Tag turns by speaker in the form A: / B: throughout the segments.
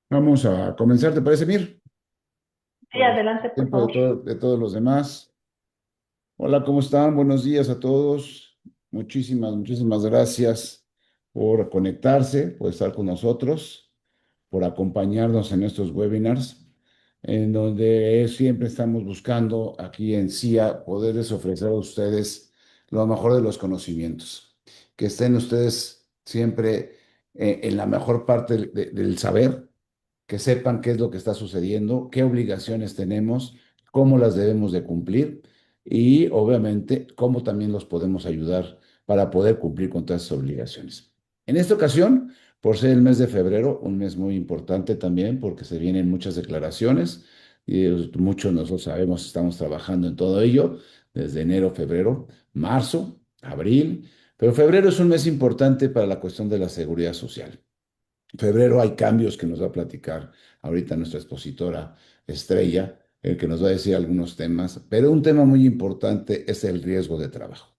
A: Vamos a comenzar, ¿te parece, Mir?
B: Sí,
A: Por el
B: adelante, por
A: tiempo de,
B: favor.
A: de todos los demás. Hola, ¿cómo están? Buenos días a todos. Muchísimas gracias por conectarse, por estar con nosotros, por acompañarnos en estos webinars, en donde siempre estamos buscando aquí en CIA poderles ofrecer a ustedes lo mejor de los conocimientos. Que estén ustedes siempre en la mejor parte del saber, que sepan qué es lo que está sucediendo, qué obligaciones tenemos, cómo las debemos de cumplir y obviamente cómo también los podemos ayudar para poder cumplir con todas esas obligaciones. En esta ocasión, por ser el mes de febrero, un mes muy importante también porque se vienen muchas declaraciones y muchos de nosotros sabemos, estamos trabajando en todo ello desde enero, febrero, marzo, abril, pero febrero es un mes importante para la cuestión de la seguridad social. Febrero hay cambios que nos va a platicar ahorita nuestra expositora Estrella, el que nos va a decir algunos temas, pero un tema muy importante es el riesgo de trabajo.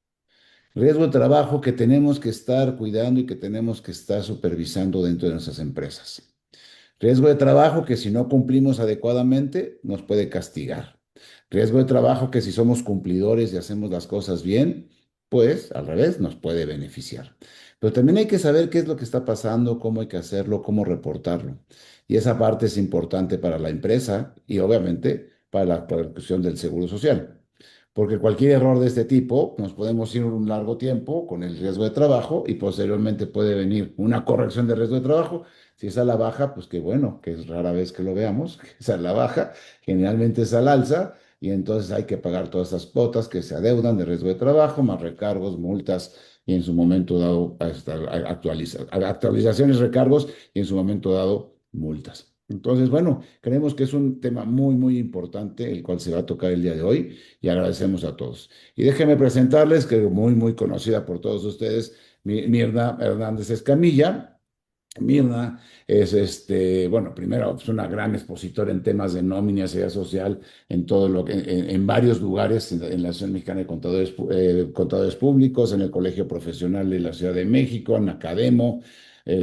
A: Riesgo de trabajo que tenemos que estar cuidando y que tenemos que estar supervisando dentro de nuestras empresas. Riesgo de trabajo que si no cumplimos adecuadamente nos puede castigar. Riesgo de trabajo que si somos cumplidores y hacemos las cosas bien, pues al revés nos puede beneficiar. Pero también hay que saber qué es lo que está pasando, cómo hay que hacerlo, cómo reportarlo. Y esa parte es importante para la empresa y obviamente para la cuestión del seguro social. Porque cualquier error de este tipo nos podemos ir un largo tiempo con el riesgo de trabajo y posteriormente puede venir una corrección de riesgo de trabajo. Si es a la baja, pues qué bueno, que es rara vez que lo veamos, que es a la baja, generalmente es al alza y entonces hay que pagar todas esas cuotas que se adeudan de riesgo de trabajo, más recargos, multas y en su momento dado hasta actualizaciones, recargos y en su momento dado multas. Entonces, bueno, creemos que es un tema muy importante el cual se va a tocar el día de hoy y agradecemos a todos. Y déjenme presentarles, que muy conocida por todos ustedes, Mirna Hernández Escamilla. Mirna es, bueno, primero es una gran expositora en temas de nómina y seguridad social en todo lo que, en varios lugares en la Asociación Mexicana de Contadores, Contadores Públicos, en el Colegio Profesional de la Ciudad de México, en Academo, en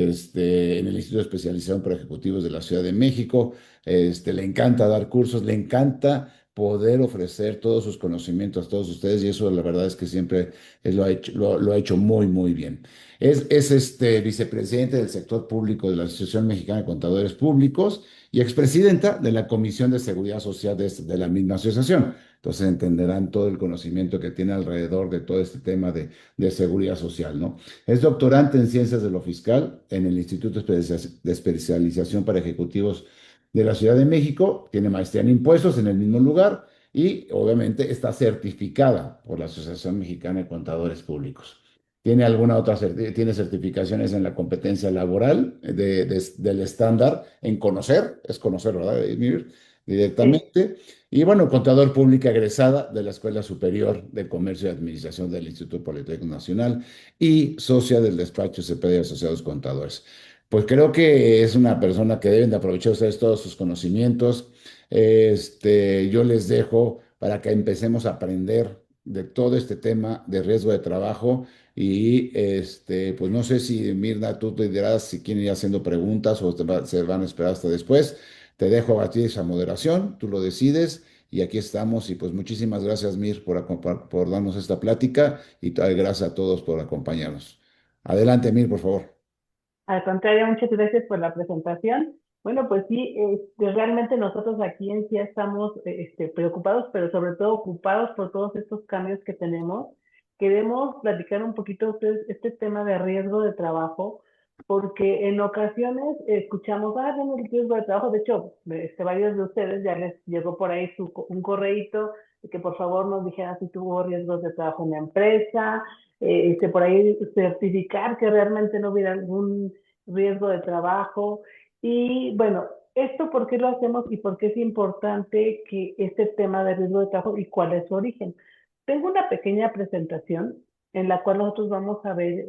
A: el Instituto de Especialización para Ejecutivos de la Ciudad de México. Le encanta dar cursos, le encanta poder ofrecer todos sus conocimientos a todos ustedes y eso la verdad es que siempre lo ha hecho muy bien. Es vicepresidente del sector público de la Asociación Mexicana de Contadores Públicos y expresidenta de la Comisión de Seguridad Social de la misma asociación. Entonces entenderán todo el conocimiento que tiene alrededor de todo este tema de seguridad social, ¿no? Es doctorante en Ciencias de lo Fiscal en el Instituto de Especialización para Ejecutivos de la Ciudad de México, tiene maestría en impuestos en el mismo lugar y obviamente está certificada por la Asociación Mexicana de Contadores Públicos. ¿Tiene alguna otra tiene certificaciones en la competencia laboral del estándar en conocer? Es conocer, ¿verdad, Emir?
B: Sí.
A: Directamente. Y bueno, contador pública egresada de la Escuela Superior de Comercio y Administración del Instituto Politécnico Nacional y socia del despacho CP de Asociados Contadores. Pues creo que es una persona que deben de aprovechar ustedes todos sus conocimientos. Yo les dejo para que empecemos a aprender de todo este tema de riesgo de trabajo y pues no sé si Mirna, tú te dirás si quieren ir haciendo preguntas o se van a esperar hasta después. Te dejo a ti esa moderación, tú lo decides y aquí estamos. Y pues muchísimas gracias, Mir, por darnos esta plática y gracias a todos por acompañarnos. Adelante, Mir, por favor.
B: Al contrario, muchas gracias por la presentación. Bueno, pues sí, realmente nosotros aquí en sí estamos preocupados, pero sobre todo ocupados por todos estos cambios que tenemos. Queremos platicar un poquito a ustedes este tema de riesgo de trabajo, porque en ocasiones escuchamos, bueno, el riesgo de trabajo. De hecho, varios de ustedes ya les llegó por ahí un correíto de que por favor nos dijeran si tuvo riesgos de trabajo en la empresa, por ahí certificar que realmente no hubiera algún riesgo de trabajo. Y bueno, ¿esto por qué lo hacemos y por qué es importante que este tema de riesgo de trabajo y cuál es su origen? Tengo una pequeña presentación en la cual nosotros vamos a ver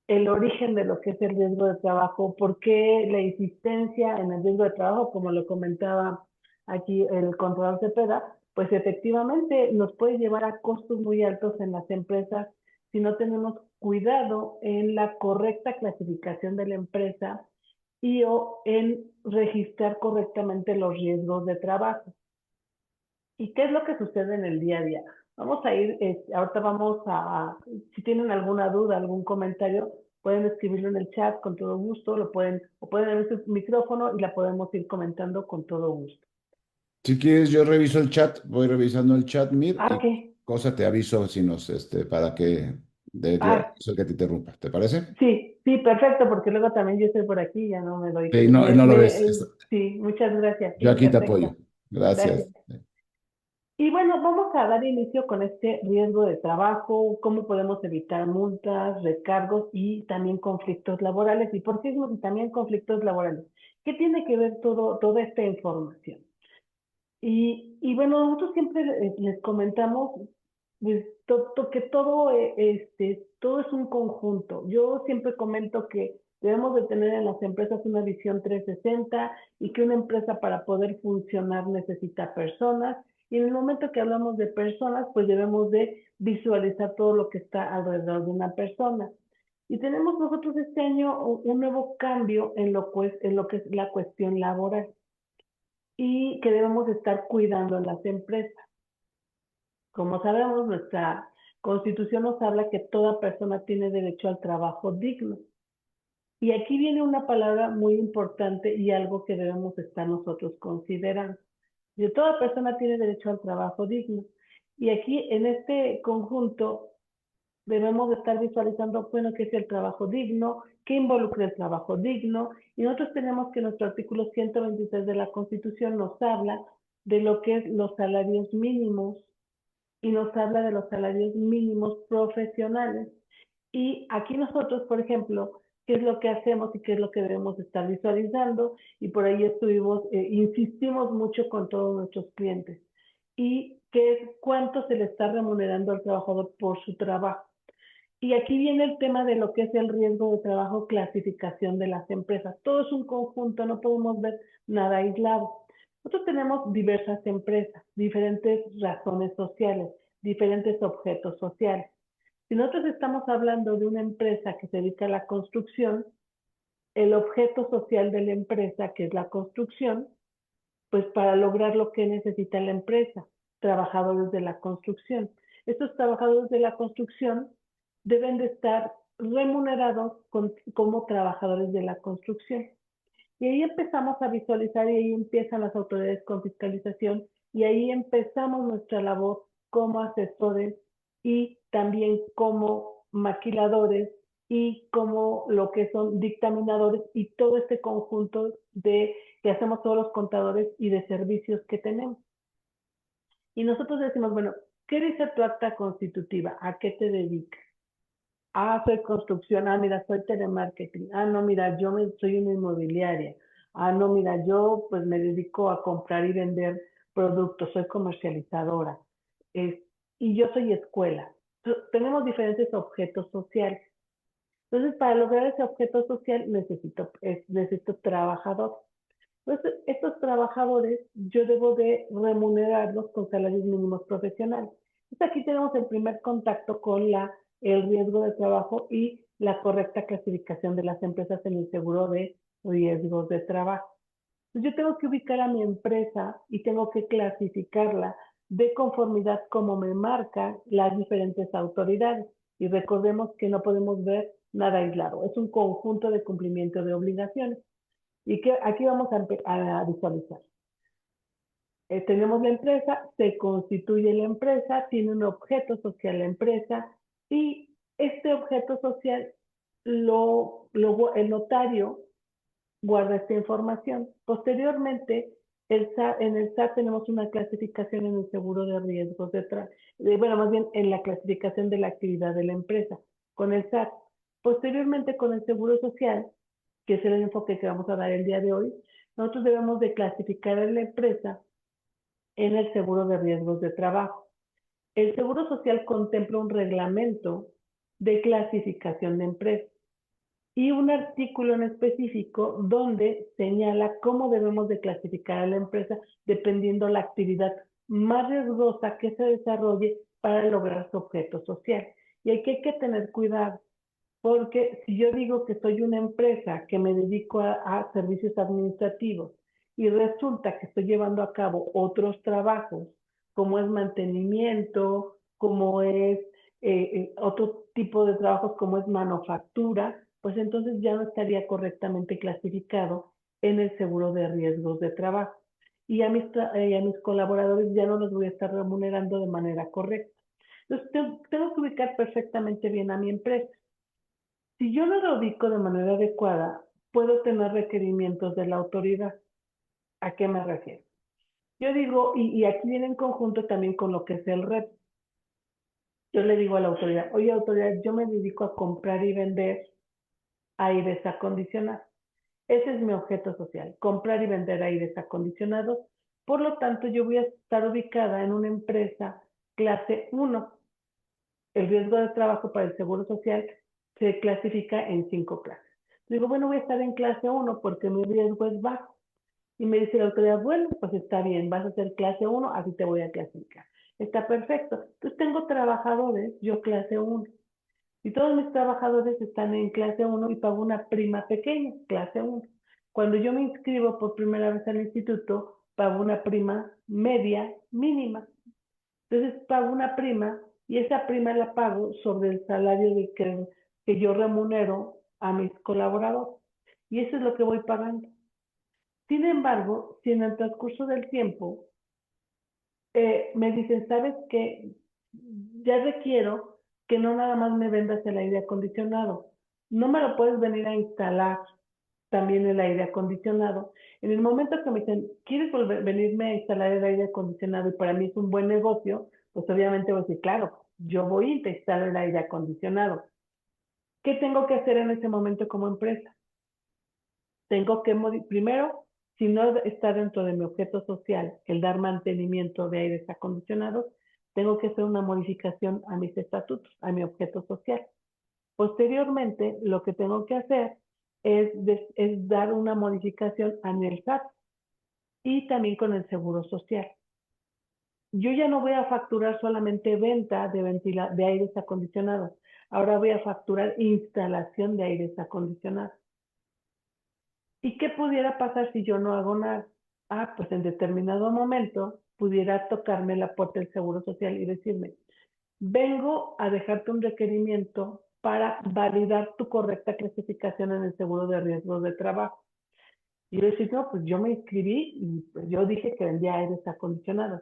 B: el origen de lo que es el riesgo de trabajo, por qué la insistencia en el riesgo de trabajo, como lo comentaba aquí el controlador Cepeda, pues efectivamente nos puede llevar a costos muy altos en las empresas si no tenemos cuidado en la correcta clasificación de la empresa y o en registrar correctamente los riesgos de trabajo. ¿Y qué es lo que sucede en el día a día? Vamos a ir, ahorita vamos si tienen alguna duda, algún comentario, pueden escribirlo en el chat con todo gusto, o pueden abrir su micrófono y la podemos ir comentando con todo gusto.
A: Si quieres, yo reviso el chat, voy revisando el chat, Mir,
B: Ah,
A: y
B: ok.
A: cosa te aviso si nos, para que,
B: Ah,
A: eso que te interrumpa, ¿te parece?
B: sí, sí, perfecto, porque luego también yo estoy por aquí y ya no me doy.
A: Sí, no, no lo ves.
B: Sí, muchas gracias,
A: Yo
B: sí,
A: aquí te apoyo.
B: perfecto.
A: Gracias.
B: Gracias. Y bueno, vamos a dar inicio con este riesgo de trabajo, cómo podemos evitar multas, recargos y también conflictos laborales. ¿Y por qué también conflictos laborales? ¿Qué tiene que ver toda esta información? Y bueno, nosotros siempre les comentamos pues, que todo es un conjunto. Yo siempre comento que debemos de tener en las empresas una visión 360 y que una empresa para poder funcionar necesita personas. Y en el momento que hablamos de personas, pues debemos de visualizar todo lo que está alrededor de una persona. Y tenemos nosotros este año un nuevo cambio en lo que es la cuestión laboral y que debemos estar cuidando en las empresas. Como sabemos, nuestra constitución nos habla que toda persona tiene derecho al trabajo digno. Y aquí viene una palabra muy importante y algo que debemos estar nosotros considerando. Que toda persona tiene derecho al trabajo digno. Y aquí en este conjunto debemos de estar visualizando, bueno, qué es el trabajo digno, qué involucra el trabajo digno, y nosotros tenemos que nuestro artículo 126 de la Constitución nos habla de lo que es los salarios mínimos y nos habla de los salarios mínimos profesionales. Y aquí nosotros, por ejemplo, qué es lo que hacemos y qué es lo que debemos estar visualizando, y por ahí insistimos mucho con todos nuestros clientes, y qué es cuánto se le está remunerando al trabajador por su trabajo. Y aquí viene el tema de lo que es el riesgo de trabajo, clasificación de las empresas. Todo es un conjunto, no podemos ver nada aislado. Nosotros tenemos diversas empresas, diferentes razones sociales, diferentes objetos sociales. Si nosotros estamos hablando de una empresa que se dedica a la construcción, el objeto social de la empresa, que es la construcción, pues para lograr lo que necesita la empresa, trabajadores de la construcción. Estos trabajadores de la construcción deben de estar remunerados como trabajadores de la construcción. Y ahí empezamos a visualizar y ahí empiezan las autoridades con fiscalización y ahí empezamos nuestra labor como asesores y también como maquiladores y como lo que son dictaminadores y todo este conjunto de que hacemos todos los contadores y de servicios que tenemos. Y nosotros decimos, bueno, ¿qué dice tu acta constitutiva? ¿A qué te dedicas? Ah, soy construcción. Ah, mira, soy telemarketing. Ah, no, mira, soy una inmobiliaria. Ah, no, mira, yo pues me dedico a comprar y vender productos, soy comercializadora. Eh, y yo soy escuela. Tenemos diferentes objetos sociales. Entonces, para lograr ese objeto social necesito trabajadores. Entonces, estos trabajadores yo debo de remunerarlos con salarios mínimos profesionales. Entonces, aquí tenemos el primer contacto con el riesgo de trabajo y la correcta clasificación de las empresas en el seguro de riesgos de trabajo. Entonces, yo tengo que ubicar a mi empresa y tengo que clasificarla de conformidad como me marcan las diferentes autoridades. Y recordemos que no podemos ver nada aislado, es un conjunto de cumplimiento de obligaciones. Y que aquí vamos a visualizar. Tenemos la empresa, se constituye la empresa, tiene un objeto social la empresa y este objeto social el notario guarda esta información. Posteriormente, en el SAT tenemos una clasificación en el seguro de riesgos bueno, más bien en la clasificación de la actividad de la empresa con el SAT. Posteriormente, con el seguro social, que es el enfoque que vamos a dar el día de hoy, nosotros debemos de clasificar a la empresa en el seguro de riesgos de trabajo. El seguro social contempla un reglamento de clasificación de empresas y un artículo en específico donde señala cómo debemos de clasificar a la empresa dependiendo la actividad más riesgosa que se desarrolle para lograr su objeto social. Y aquí hay que tener cuidado, Porque si yo digo que soy una empresa que me dedico a servicios administrativos y resulta que estoy llevando a cabo otros trabajos, como es mantenimiento, como es otro tipo de trabajos como es manufactura, pues entonces ya no estaría correctamente clasificado en el seguro de riesgos de trabajo. Y a mis colaboradores ya no los voy a estar remunerando de manera correcta. Entonces, tengo que ubicar perfectamente bien a mi empresa. Si yo no lo ubico de manera adecuada, puedo tener requerimientos de la autoridad. ¿A qué me refiero? Yo digo, y aquí viene en conjunto también con lo que es el REP. Yo le digo a la autoridad, oye autoridad, yo me dedico a comprar y vender aires acondicionados. Ese es mi objeto social, comprar y vender aires acondicionados. Por lo tanto, yo voy a estar ubicada en una empresa clase 1. El riesgo de trabajo para el Seguro Social se clasifica en 5 clases. Digo, bueno, voy a estar en clase 1 porque mi riesgo es bajo. Y me dice la autoridad, bueno, pues está bien, vas a ser clase 1, así te voy a clasificar. Está perfecto. Entonces tengo trabajadores, yo clase 1. Y todos mis trabajadores están en clase 1 y pago una prima pequeña, clase 1. Cuando yo me inscribo por primera vez al instituto, pago una prima media mínima. Entonces pago una prima y esa prima la pago sobre el salario que yo remunero a mis colaboradores. Y eso es lo que voy pagando. Sin embargo, si en el transcurso del tiempo me dicen, ¿sabes qué? Ya requiero que no nada más me vendas el aire acondicionado. No me lo puedes venir a instalar también el aire acondicionado. En el momento que me dicen, ¿quieres venirme a instalar el aire acondicionado? Y para mí es un buen negocio, pues obviamente voy a decir, claro, yo voy a instalar el aire acondicionado. ¿Qué tengo que hacer en ese momento como empresa? Tengo que, primero, si no está dentro de mi objeto social el dar mantenimiento de aires acondicionados, tengo que hacer una modificación a mis estatutos, a mi objeto social. Posteriormente, lo que tengo que hacer es dar una modificación a el SAT y también con el Seguro Social. Yo ya no voy a facturar solamente venta de aires acondicionados, ahora voy a facturar instalación de aires acondicionados. ¿Y qué pudiera pasar si yo no hago nada? Ah, pues en determinado momento pudiera tocarme la puerta del Seguro Social y decirme, vengo a dejarte un requerimiento para validar tu correcta clasificación en el seguro de riesgos de trabajo. Y yo decía, no, pues yo me inscribí y pues yo dije que vendía aires acondicionados.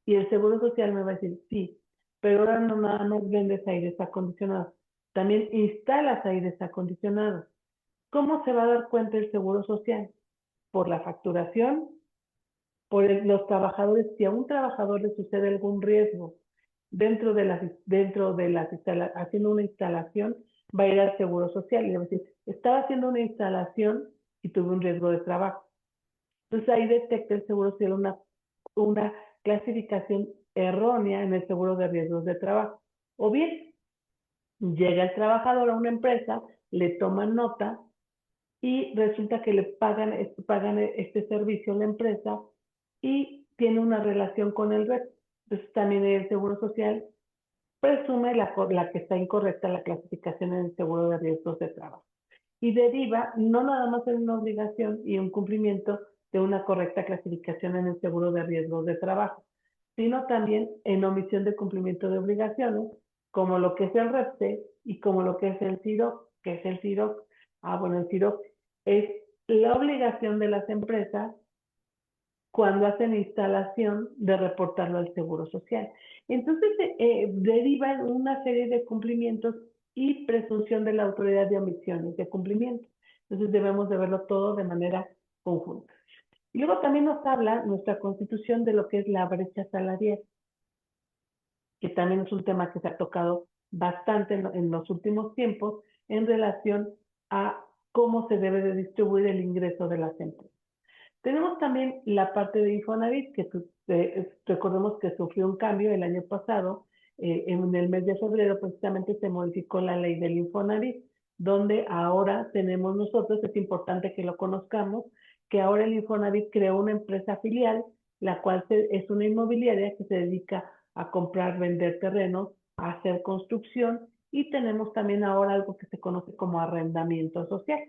B: Y el Seguro Social me va a decir, sí, pero ahora no nada más vendes aires acondicionados, también instalas aires acondicionados. ¿Cómo se va a dar cuenta el Seguro Social? Por la facturación, los trabajadores, si a un trabajador le sucede algún riesgo haciendo una instalación, va a ir al Seguro Social y le va a decir, estaba haciendo una instalación y tuve un riesgo de trabajo. Entonces ahí detecta el Seguro Social una clasificación errónea en el seguro de riesgos de trabajo. O bien, llega el trabajador a una empresa, le toman nota y resulta que le pagan este servicio a la empresa y tiene una relación con el REP. Entonces también el Seguro Social presume la que está incorrecta la clasificación en el seguro de riesgos de trabajo. Y deriva no nada más en una obligación y un cumplimiento de una correcta clasificación en el seguro de riesgos de trabajo, sino también en omisión de cumplimiento de obligaciones, como lo que es el REPTE y como lo que es el CIROC, que es el CIROC. Ah, bueno, el CIROC es la obligación de las empresas cuando hacen instalación de reportarlo al Seguro Social. Entonces, deriva en una serie de cumplimientos y presunción de la autoridad de omisiones de cumplimiento. Entonces, debemos de verlo todo de manera conjunta. Y luego también nos habla nuestra Constitución de lo que es la brecha salarial, que también es un tema que se ha tocado bastante en los últimos tiempos en relación a cómo se debe de distribuir el ingreso de las empresas. Tenemos también la parte de Infonavit, que recordemos que sufrió un cambio el año pasado, en el mes de febrero precisamente se modificó la ley del Infonavit, donde ahora tenemos nosotros, es importante que lo conozcamos, que ahora el Infonavit creó una empresa filial, la cual es una inmobiliaria que se dedica a comprar, vender terrenos, a hacer construcción y tenemos también ahora algo que se conoce como arrendamiento social.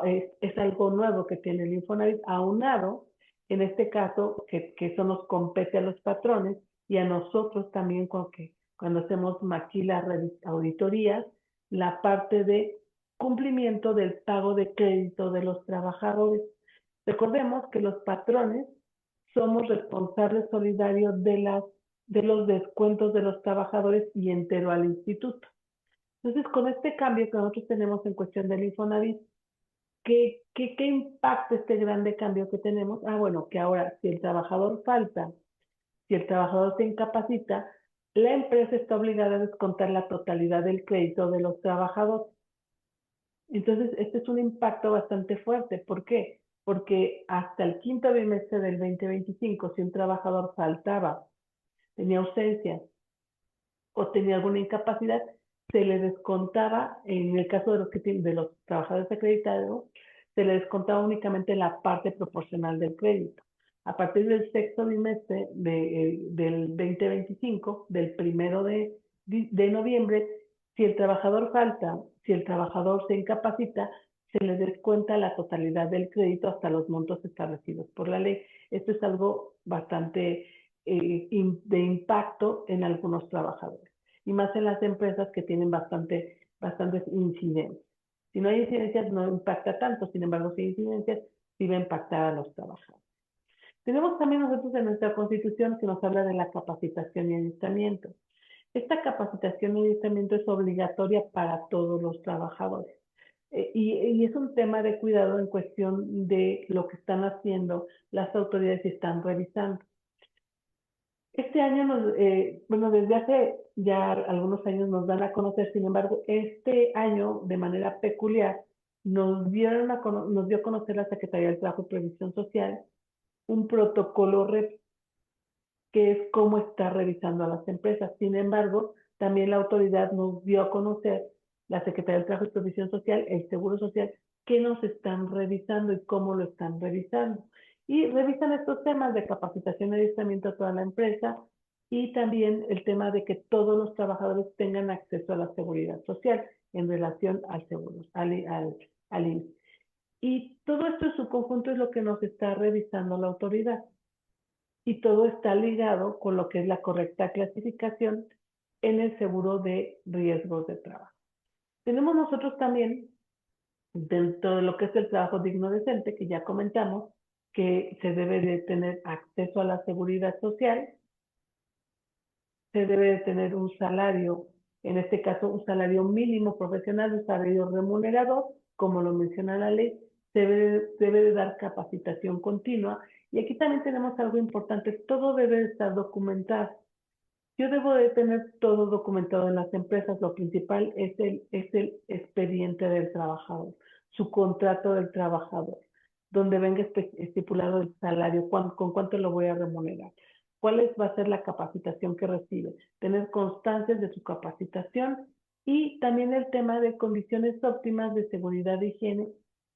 B: Es algo nuevo que tiene el Infonavit, aunado, en este caso, que eso nos compete a los patrones y a nosotros también cuando hacemos maquilas, auditorías, la parte de cumplimiento del pago de crédito de los trabajadores. Recordemos que los patrones somos responsables solidarios de los descuentos de los trabajadores y entero al instituto. Entonces, con este cambio que nosotros tenemos en cuestión del Infonavit, ¿qué impacta este grande cambio que tenemos? Bueno, que ahora si el trabajador falta, si el trabajador se incapacita, la empresa está obligada a descontar la totalidad del crédito de los trabajadores. Entonces, este es un impacto bastante fuerte. ¿Por qué? Porque hasta el quinto bimestre del 2025, si un trabajador faltaba, tenía ausencia o tenía alguna incapacidad, se le descontaba, en el caso de de los trabajadores acreditados, se le descontaba únicamente la parte proporcional del crédito. A partir del sexto bimestre del 2025, del primero de noviembre, si el trabajador falta, si el trabajador se incapacita, se le descuenta la totalidad del crédito hasta los montos establecidos por la ley. Esto es algo bastante de impacto en algunos trabajadores y más en las empresas que tienen bastantes incidencias. Si no hay incidencias no impacta tanto, sin embargo si hay incidencias sí va a impactar a los trabajadores. Tenemos también nosotros en nuestra Constitución que nos habla de la capacitación y adiestramiento. Esta capacitación y adiestramiento es obligatoria para todos los trabajadores. Y es un tema de cuidado en cuestión de lo que están haciendo las autoridades y están revisando. Este año, bueno, desde hace ya algunos años nos dan a conocer, sin embargo, este año, de manera peculiar, nos dio a conocer la Secretaría del Trabajo y Previsión Social un protocolo REP, que es cómo está revisando a las empresas. Sin embargo, también la autoridad nos dio a conocer, la Secretaría del Trabajo y Previsión Social, el Seguro Social, qué nos están revisando y cómo lo están revisando. Y revisan estos temas de capacitación y adiestramiento a toda la empresa y también el tema de que todos los trabajadores tengan acceso a la seguridad social en relación al seguro, al IMSS. Y todo esto en su conjunto es lo que nos está revisando la autoridad y todo está ligado con lo que es la correcta clasificación en el seguro de riesgos de trabajo. Tenemos nosotros también, dentro de lo que es el trabajo digno decente, que ya comentamos, que se debe de tener acceso a la seguridad social, se debe de tener un salario, en este caso un salario mínimo profesional, un salario remunerador, como lo menciona la ley, debe de dar capacitación continua. Y aquí también tenemos algo importante, todo debe de estar documentado. Yo debo de tener todo documentado en las empresas. Lo principal es el expediente del trabajador, su contrato del trabajador, donde venga estipulado el salario, con cuánto lo voy a remunerar, va a ser la capacitación que recibe, tener constancias de su capacitación y también el tema de condiciones óptimas de seguridad e higiene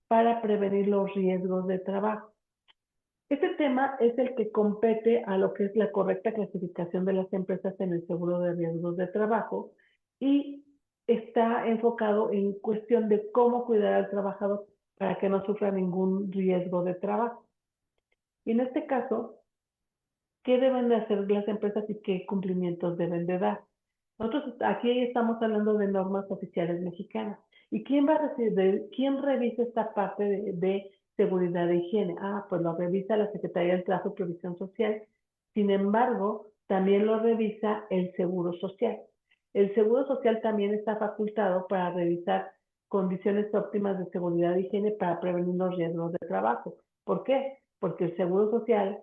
B: para prevenir los riesgos de trabajo. Este tema es el que compete a lo que es la correcta clasificación de las empresas en el seguro de riesgos de trabajo y está enfocado en cuestión de cómo cuidar al trabajador para que no sufra ningún riesgo de trabajo. Y en este caso, ¿qué deben de hacer las empresas y qué cumplimientos deben de dar? Nosotros aquí estamos hablando de normas oficiales mexicanas. ¿Y quién va a recibir, quién revisa esta parte de seguridad e higiene? Pues lo revisa la Secretaría del Trabajo y Previsión Social. Sin embargo, también lo revisa el Seguro Social. El Seguro Social también está facultado para revisar condiciones óptimas de seguridad e higiene para prevenir los riesgos de trabajo. ¿Por qué? Porque el Seguro Social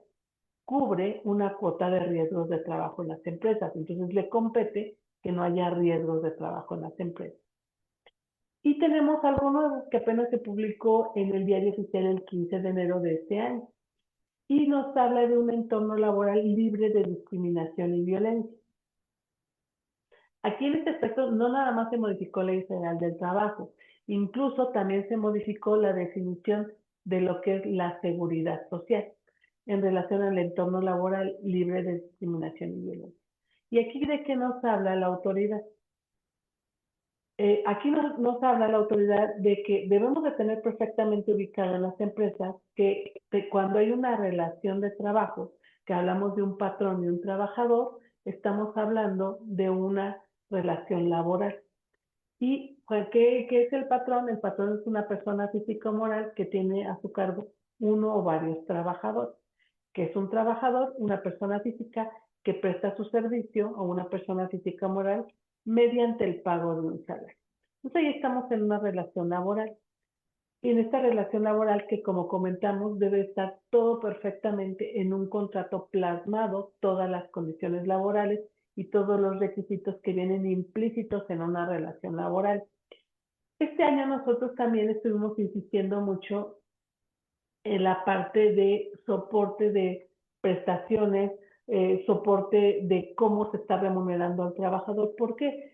B: cubre una cuota de riesgos de trabajo en las empresas. Entonces le compete que no haya riesgos de trabajo en las empresas. Y tenemos algo nuevo que apenas se publicó en el Diario Oficial el 15 de enero de este año. Y nos habla de un entorno laboral libre de discriminación y violencia. Aquí en este aspecto no nada más se modificó la Ley Federal del Trabajo, incluso también se modificó la definición de lo que es la seguridad social en relación al entorno laboral libre de discriminación y violencia. ¿Y aquí de qué nos habla la autoridad? Aquí nos habla la autoridad de que debemos de tener perfectamente ubicado en las empresas que cuando hay una relación de trabajo, que hablamos de un patrón y un trabajador, estamos hablando de una relación laboral. ¿Y pues, qué es el patrón? El patrón es una persona física o moral que tiene a su cargo uno o varios trabajadores. ¿Qué es un trabajador? Una persona física que presta su servicio a una persona física o moral mediante el pago de un salario. Entonces ahí estamos en una relación laboral. Y en esta relación laboral que, como comentamos, debe estar todo perfectamente en un contrato plasmado, todas las condiciones laborales y todos los requisitos que vienen implícitos en una relación laboral. Este año nosotros también estuvimos insistiendo mucho en la parte de soporte de prestaciones, soporte de cómo se está remunerando al trabajador, porque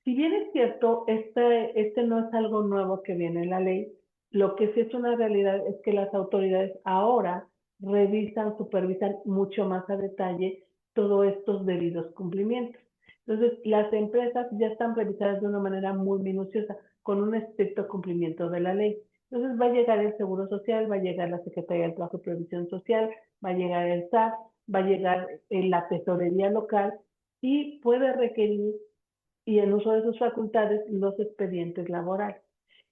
B: si bien es cierto, este no es algo nuevo que viene en la ley, lo que sí es una realidad es que las autoridades ahora revisan, supervisan mucho más a detalle todos estos debidos cumplimientos. Entonces, las empresas ya están revisadas de una manera muy minuciosa, con un estricto cumplimiento de la ley. Entonces, va a llegar el Seguro Social, va a llegar la Secretaría del Trabajo y Previsión Social, va a llegar el SAT, va a llegar la tesorería local y puede requerir y en uso de sus facultades los expedientes laborales,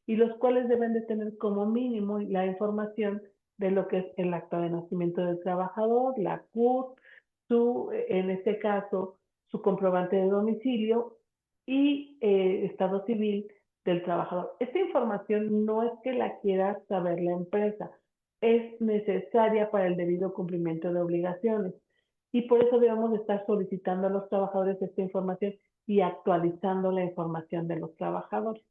B: y los cuales deben de tener como mínimo la información de lo que es el acta de nacimiento del trabajador, la CURP, en este caso, su comprobante de domicilio y estado civil del trabajador. Esta información no es que la quiera saber la empresa, es necesaria para el debido cumplimiento de obligaciones. Y por eso debemos estar solicitando a los trabajadores esta información y actualizando la información de los trabajadores.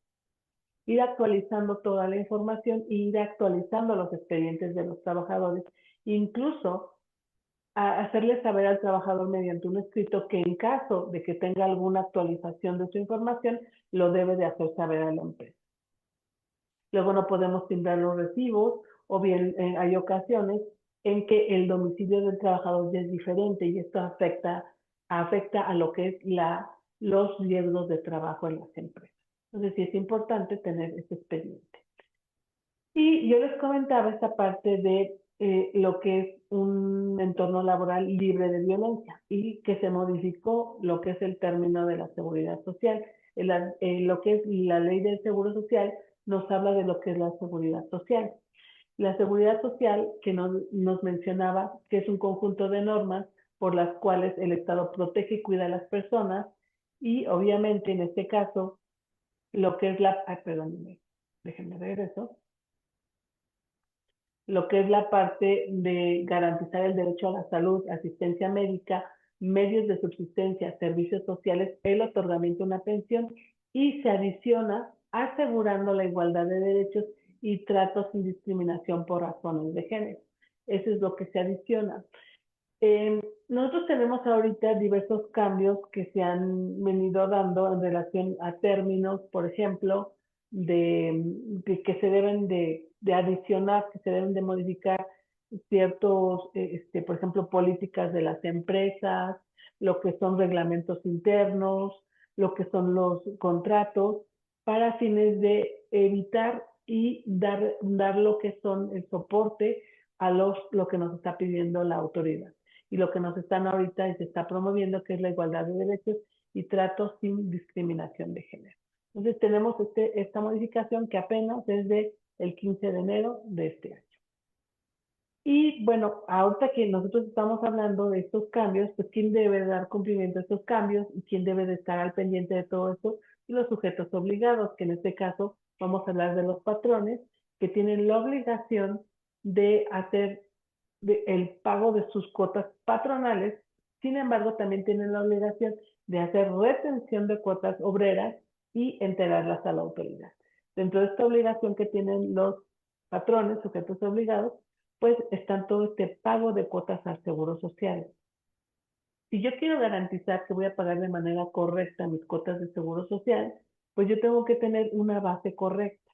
B: Ir actualizando toda la información e ir actualizando los expedientes de los trabajadores, incluso a hacerle saber al trabajador mediante un escrito que en caso de que tenga alguna actualización de su información, lo debe de hacer saber a la empresa. Luego no podemos timbrar los recibos o bien hay ocasiones en que el domicilio del trabajador ya es diferente y esto afecta a lo que es los riesgos de trabajo en las empresas. Entonces sí es importante tener ese expediente. Y yo les comentaba esta parte de lo que es un entorno laboral libre de violencia y que se modificó lo que es el término de la seguridad social. Lo que es la ley del seguro social nos habla de lo que es la seguridad social. La seguridad social que nos mencionaba que es un conjunto de normas por las cuales el Estado protege y cuida a las personas y obviamente en este caso lo que es perdón, déjenme ver eso, lo que es la parte de garantizar el derecho a la salud, asistencia médica, medios de subsistencia, servicios sociales, el otorgamiento de una pensión y se adiciona asegurando la igualdad de derechos y tratos sin discriminación por razones de género. Eso es lo que se adiciona. Nosotros tenemos ahorita diversos cambios que se han venido dando en relación a términos, por ejemplo, de que se deben de adicionar, que se deben de modificar ciertos, por ejemplo, políticas de las empresas, lo que son reglamentos internos, lo que son los contratos, para fines de evitar y dar lo que son el soporte a lo que nos está pidiendo la autoridad y lo que nos están ahorita y se está promoviendo, que es la igualdad de derechos y tratos sin discriminación de género. Entonces tenemos esta modificación que apenas desde el 15 de enero de este año. Y bueno, ahorita que nosotros estamos hablando de estos cambios, pues quién debe dar cumplimiento a estos cambios y quién debe de estar al pendiente de todo esto y los sujetos obligados, que en este caso vamos a hablar de los patrones que tienen la obligación de hacer el pago de sus cuotas patronales, sin embargo también tienen la obligación de hacer retención de cuotas obreras y enterarlas a la autoridad. Dentro de esta obligación que tienen los patrones, sujetos obligados, pues están todo este pago de cuotas al seguro social. Si yo quiero garantizar que voy a pagar de manera correcta mis cuotas de seguro social, pues yo tengo que tener una base correcta.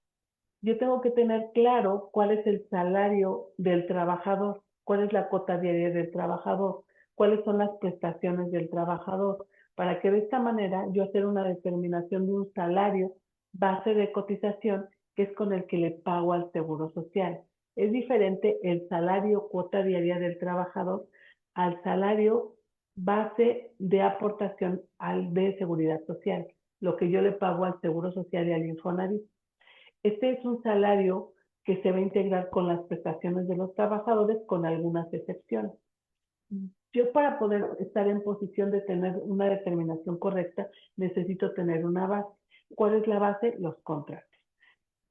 B: Yo tengo que tener claro cuál es el salario del trabajador, cuál es la cuota diaria del trabajador, cuáles son las prestaciones del trabajador, para que de esta manera yo hacer una determinación de un salario base de cotización que es con el que le pago al Seguro Social. Es diferente el salario cuota diaria del trabajador al salario base de aportación al de seguridad social, lo que yo le pago al Seguro Social y al Infonavit. Este es un salario que se va a integrar con las prestaciones de los trabajadores con algunas excepciones. Yo para poder estar en posición de tener una determinación correcta necesito tener una base. ¿Cuál es la base? Los contratos.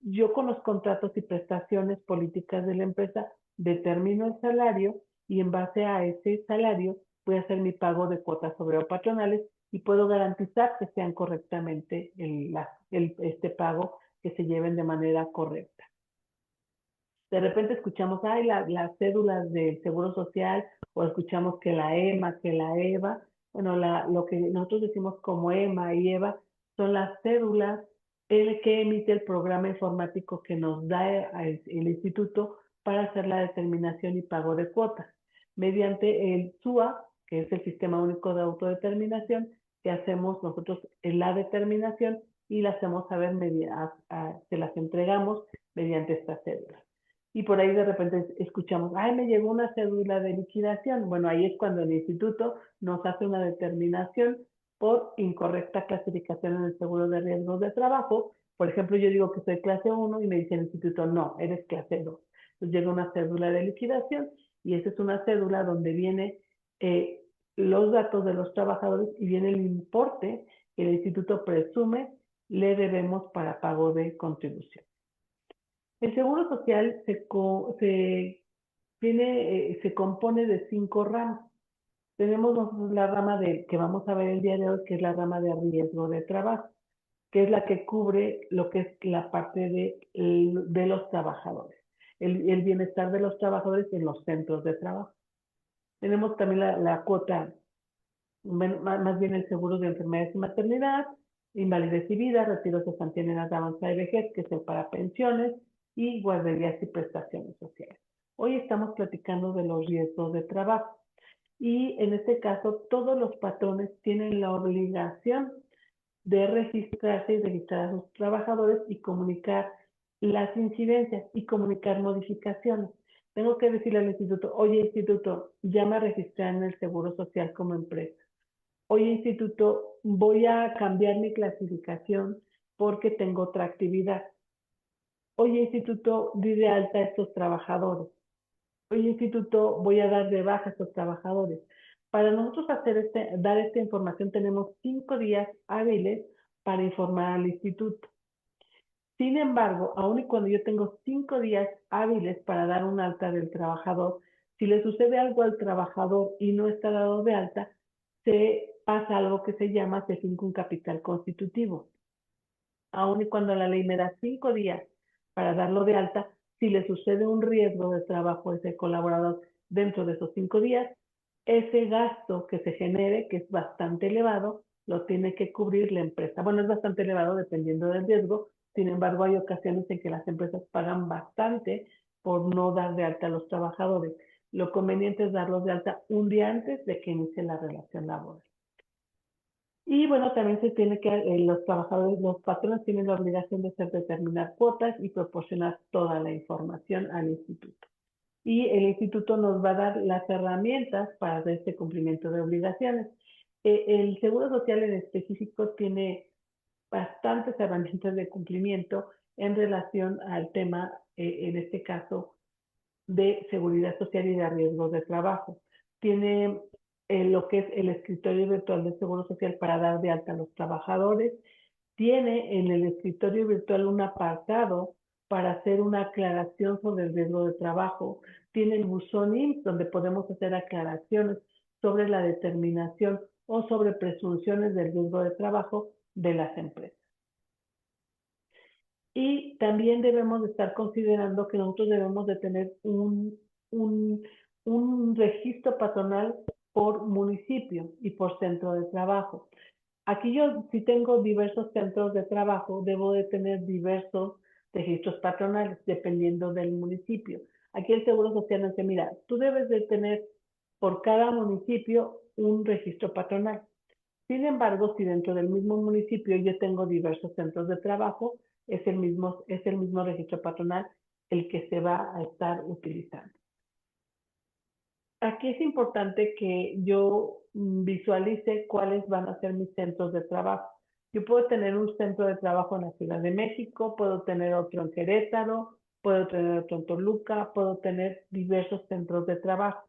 B: Yo con los contratos y prestaciones políticas de la empresa determino el salario y en base a ese salario voy a hacer mi pago de cuotas obrero patronales y puedo garantizar que sean correctamente este pago, que se lleven de manera correcta. De repente escuchamos, ay, las cédulas del Seguro Social, o escuchamos que la EMA, que la EVA. Bueno, lo que nosotros decimos como EMA y EVA son las cédulas el que emite el programa informático que nos da el instituto para hacer la determinación y pago de cuotas, mediante el SUA, que es el Sistema Único de Autodeterminación, que hacemos nosotros en la determinación y la hacemos saber, se las entregamos mediante esta cédula. Y por ahí de repente escuchamos, ay, me llegó una cédula de liquidación. Bueno, ahí es cuando el instituto nos hace una determinación por incorrecta clasificación en el seguro de riesgos de trabajo. Por ejemplo, yo digo que soy clase 1 y me dice el instituto, no, eres clase 2. Entonces llega una cédula de liquidación y esa es una cédula donde viene los datos de los trabajadores y viene el importe que el instituto presume le debemos para pago de contribución. El seguro social se compone de 5 ramas. Tenemos la rama que vamos a ver el día de hoy, que es la rama de riesgo de trabajo, que es la que cubre lo que es la parte de los trabajadores, el bienestar de los trabajadores en los centros de trabajo. Tenemos también la cuota, más bien el seguro de enfermedades y maternidad, invalidez y vida, retiros de cesantía en edad avanzada y vejez, que es el para pensiones, y guarderías y prestaciones sociales. Hoy estamos platicando de los riesgos de trabajo y en este caso todos los patrones tienen la obligación de registrarse y registrar a sus trabajadores y comunicar las incidencias y comunicar modificaciones. Tengo que decirle al instituto, oye instituto, ya me registré en el Seguro Social como empresa. Oye instituto, voy a cambiar mi clasificación porque tengo otra actividad. Oye instituto, di de alta a estos trabajadores. Oye instituto, voy a dar de baja a estos trabajadores. Para nosotros dar esta información tenemos 5 días hábiles para informar al instituto. Sin embargo, aun y cuando yo tengo 5 días hábiles para dar un alta del trabajador, si le sucede algo al trabajador y no está dado de alta, se pasa algo que se llama, se finca un capital constitutivo. Aun y cuando la ley me da 5 días para darlo de alta, si le sucede un riesgo de trabajo a ese colaborador dentro de esos 5 días, ese gasto que se genere, que es bastante elevado, lo tiene que cubrir la empresa. Bueno, es bastante elevado dependiendo del riesgo, sin embargo, hay ocasiones en que las empresas pagan bastante por no dar de alta a los trabajadores. Lo conveniente es darlos de alta un día antes de que inicie la relación laboral. Y bueno, también se tiene que, los trabajadores, los patrones tienen la obligación de hacer determinar cuotas y proporcionar toda la información al instituto. Y el instituto nos va a dar las herramientas para hacer este cumplimiento de obligaciones. El Seguro Social en específico tiene bastantes herramientas de cumplimiento en relación al tema, en este caso, de seguridad social y de riesgos de trabajo. Tiene lo que es el escritorio virtual del Seguro Social para dar de alta a los trabajadores. Tiene en el escritorio virtual un apartado para hacer una aclaración sobre el riesgo de trabajo. Tiene el buzón IMSS donde podemos hacer aclaraciones sobre la determinación o sobre presunciones del riesgo de trabajo de las empresas. Y también debemos de estar considerando que nosotros debemos de tener un, un registro patronal por municipio y por centro de trabajo. Aquí yo, si tengo diversos centros de trabajo, debo de tener diversos registros patronales, dependiendo del municipio. Aquí el Seguro Social nos dice, mira, tú debes de tener por cada municipio un registro patronal. Sin embargo, si dentro del mismo municipio yo tengo diversos centros de trabajo, es el mismo registro patronal el que se va a estar utilizando. Aquí es importante que yo visualice cuáles van a ser mis centros de trabajo. Yo puedo tener un centro de trabajo en la Ciudad de México, puedo tener otro en Querétaro, puedo tener otro en Toluca, puedo tener diversos centros de trabajo.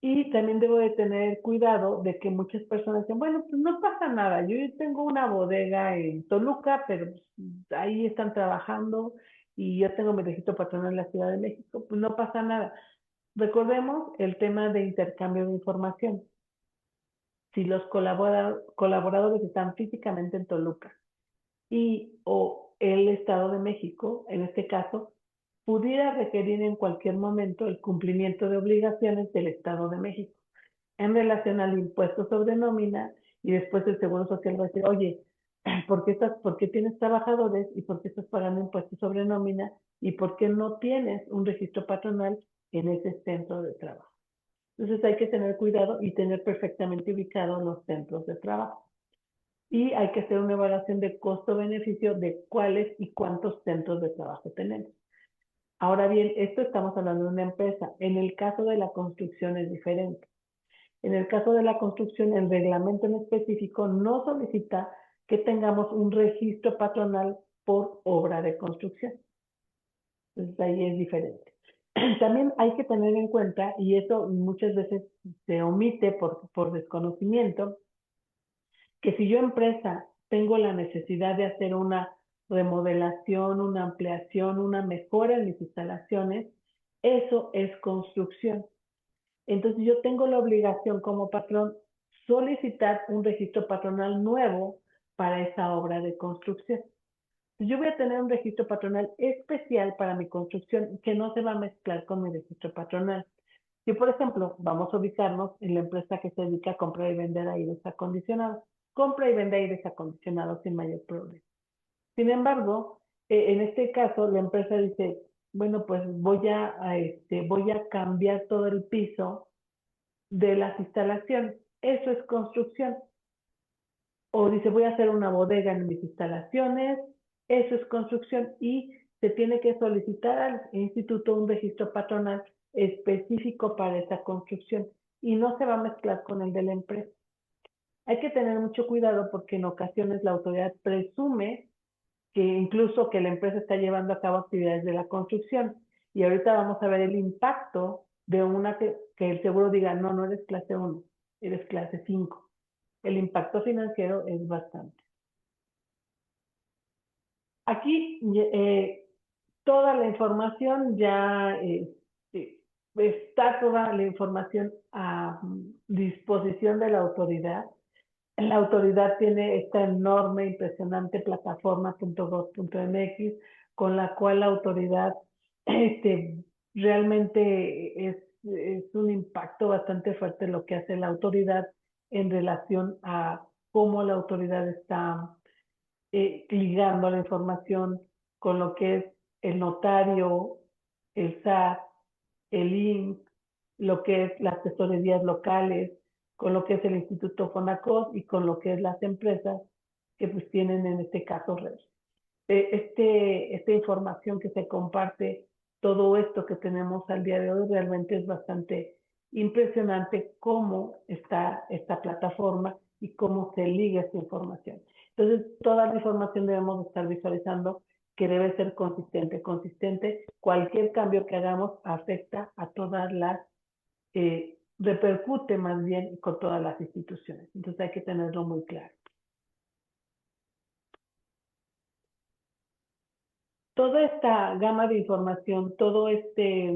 B: Y también debo de tener cuidado de que muchas personas dicen, bueno, pues no pasa nada, yo tengo una bodega en Toluca, pero pues, ahí están trabajando y yo tengo mi registro patronal en la Ciudad de México, pues no pasa nada. Recordemos el tema de intercambio de información. Si los colaboradores están físicamente en Toluca y o el Estado de México, en este caso, pudiera requerir en cualquier momento el cumplimiento de obligaciones del Estado de México en relación al impuesto sobre nómina y después el Seguro Social va a decir, oye, ¿por qué tienes trabajadores y por qué estás pagando impuestos sobre nómina y por qué no tienes un registro patronal en ese centro de trabajo? Entonces hay que tener cuidado y tener perfectamente ubicados los centros de trabajo. Y hay que hacer una evaluación de costo-beneficio de cuáles y cuántos centros de trabajo tenemos. Ahora bien, esto estamos hablando de una empresa. En el caso de la construcción es diferente. En el caso de la construcción, el reglamento en específico no solicita que tengamos un registro patronal por obra de construcción. Entonces ahí es diferente. También hay que tener en cuenta, y eso muchas veces se omite por desconocimiento, que si yo empresa tengo la necesidad de hacer una remodelación, una ampliación, una mejora en mis instalaciones, eso es construcción. Entonces yo tengo la obligación como patrón solicitar un registro patronal nuevo para esa obra de construcción. Yo voy a tener un registro patronal especial para mi construcción que no se va a mezclar con mi registro patronal. Si, por ejemplo, vamos a ubicarnos en la empresa que se dedica a comprar y vender aires acondicionados, compra y vende aires acondicionados sin mayor problema. Sin embargo, en este caso, la empresa dice, bueno, pues voy a cambiar todo el piso de las instalaciones. Eso es construcción. O dice, voy a hacer una bodega en mis instalaciones. Eso es construcción. Y se tiene que solicitar al instituto un registro patronal específico para esa construcción. Y no se va a mezclar con el de la empresa. Hay que tener mucho cuidado porque en ocasiones la autoridad presume que incluso que la empresa está llevando a cabo actividades de la construcción. Y ahorita vamos a ver el impacto de una que el seguro diga, no, no eres clase 1, eres clase 5. El impacto financiero es bastante. Aquí toda la información ya está toda la información a disposición de la autoridad. La autoridad tiene esta enorme, impresionante plataforma .gov.mx con la cual la autoridad este, realmente es un impacto bastante fuerte lo que hace la autoridad en relación a cómo la autoridad está ligando la información con lo que es el notario, el SAT, el INC, lo que es las tesorerías locales, con lo que es el Instituto Fonacot y con lo que es las empresas que pues tienen en este caso red. Esta información que se comparte, todo esto que tenemos al día de hoy realmente es bastante impresionante cómo está esta plataforma y cómo se liga esta información. Entonces, toda la información debemos estar visualizando que debe ser consistente. Consistente, cualquier cambio que hagamos afecta a todas las, repercute más bien con todas las instituciones. Entonces hay que tenerlo muy claro. Toda esta gama de información, todo este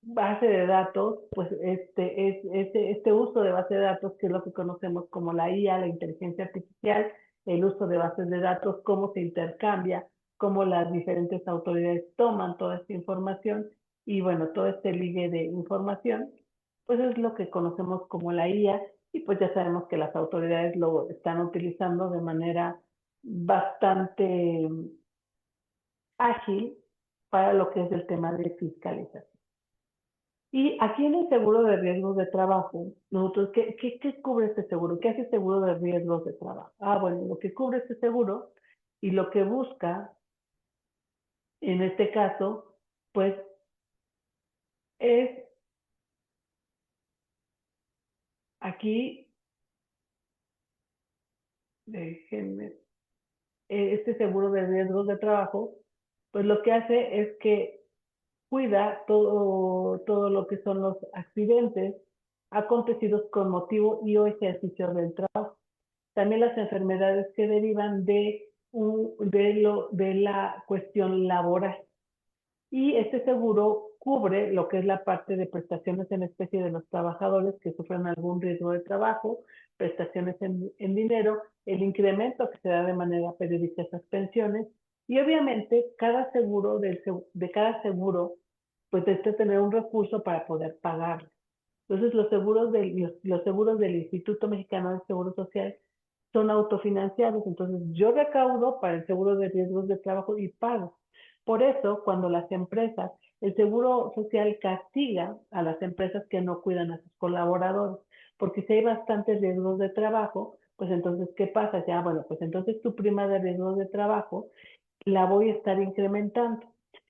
B: base de datos, pues este uso de base de datos, que es lo que conocemos como la IA, la inteligencia artificial, el uso de bases de datos, cómo se intercambia, cómo las diferentes autoridades toman toda esta información y bueno, todo este ligue de información, pues es lo que conocemos como la IA y pues ya sabemos que las autoridades lo están utilizando de manera bastante ágil para lo que es el tema de fiscalización. Y aquí en el seguro de riesgos de trabajo, nosotros, ¿qué cubre este seguro? ¿Qué hace el seguro de riesgos de trabajo? Ah, bueno, lo que cubre este seguro y lo que busca, en este caso, pues es aquí, déjenme, este seguro de riesgos de trabajo, pues lo que hace es que cuida todo lo que son los accidentes acontecidos con motivo y o ejercicio del trabajo. También las enfermedades que derivan de la cuestión laboral. Y este seguro cubre lo que es la parte de prestaciones en especie de los trabajadores que sufren algún riesgo de trabajo, prestaciones en dinero, el incremento que se da de manera periódica a esas pensiones y obviamente cada seguro de cada seguro pues debe tener un recurso para poder pagar. Entonces los seguros del Instituto Mexicano del Seguro Social son autofinanciados, entonces yo recaudo para el seguro de riesgos de trabajo y pago. Por eso, cuando las empresas, el seguro social castiga a las empresas que no cuidan a sus colaboradores, porque si hay bastantes riesgos de trabajo, pues entonces, ¿qué pasa? Ya, bueno, pues entonces tu prima de riesgos de trabajo la voy a estar incrementando.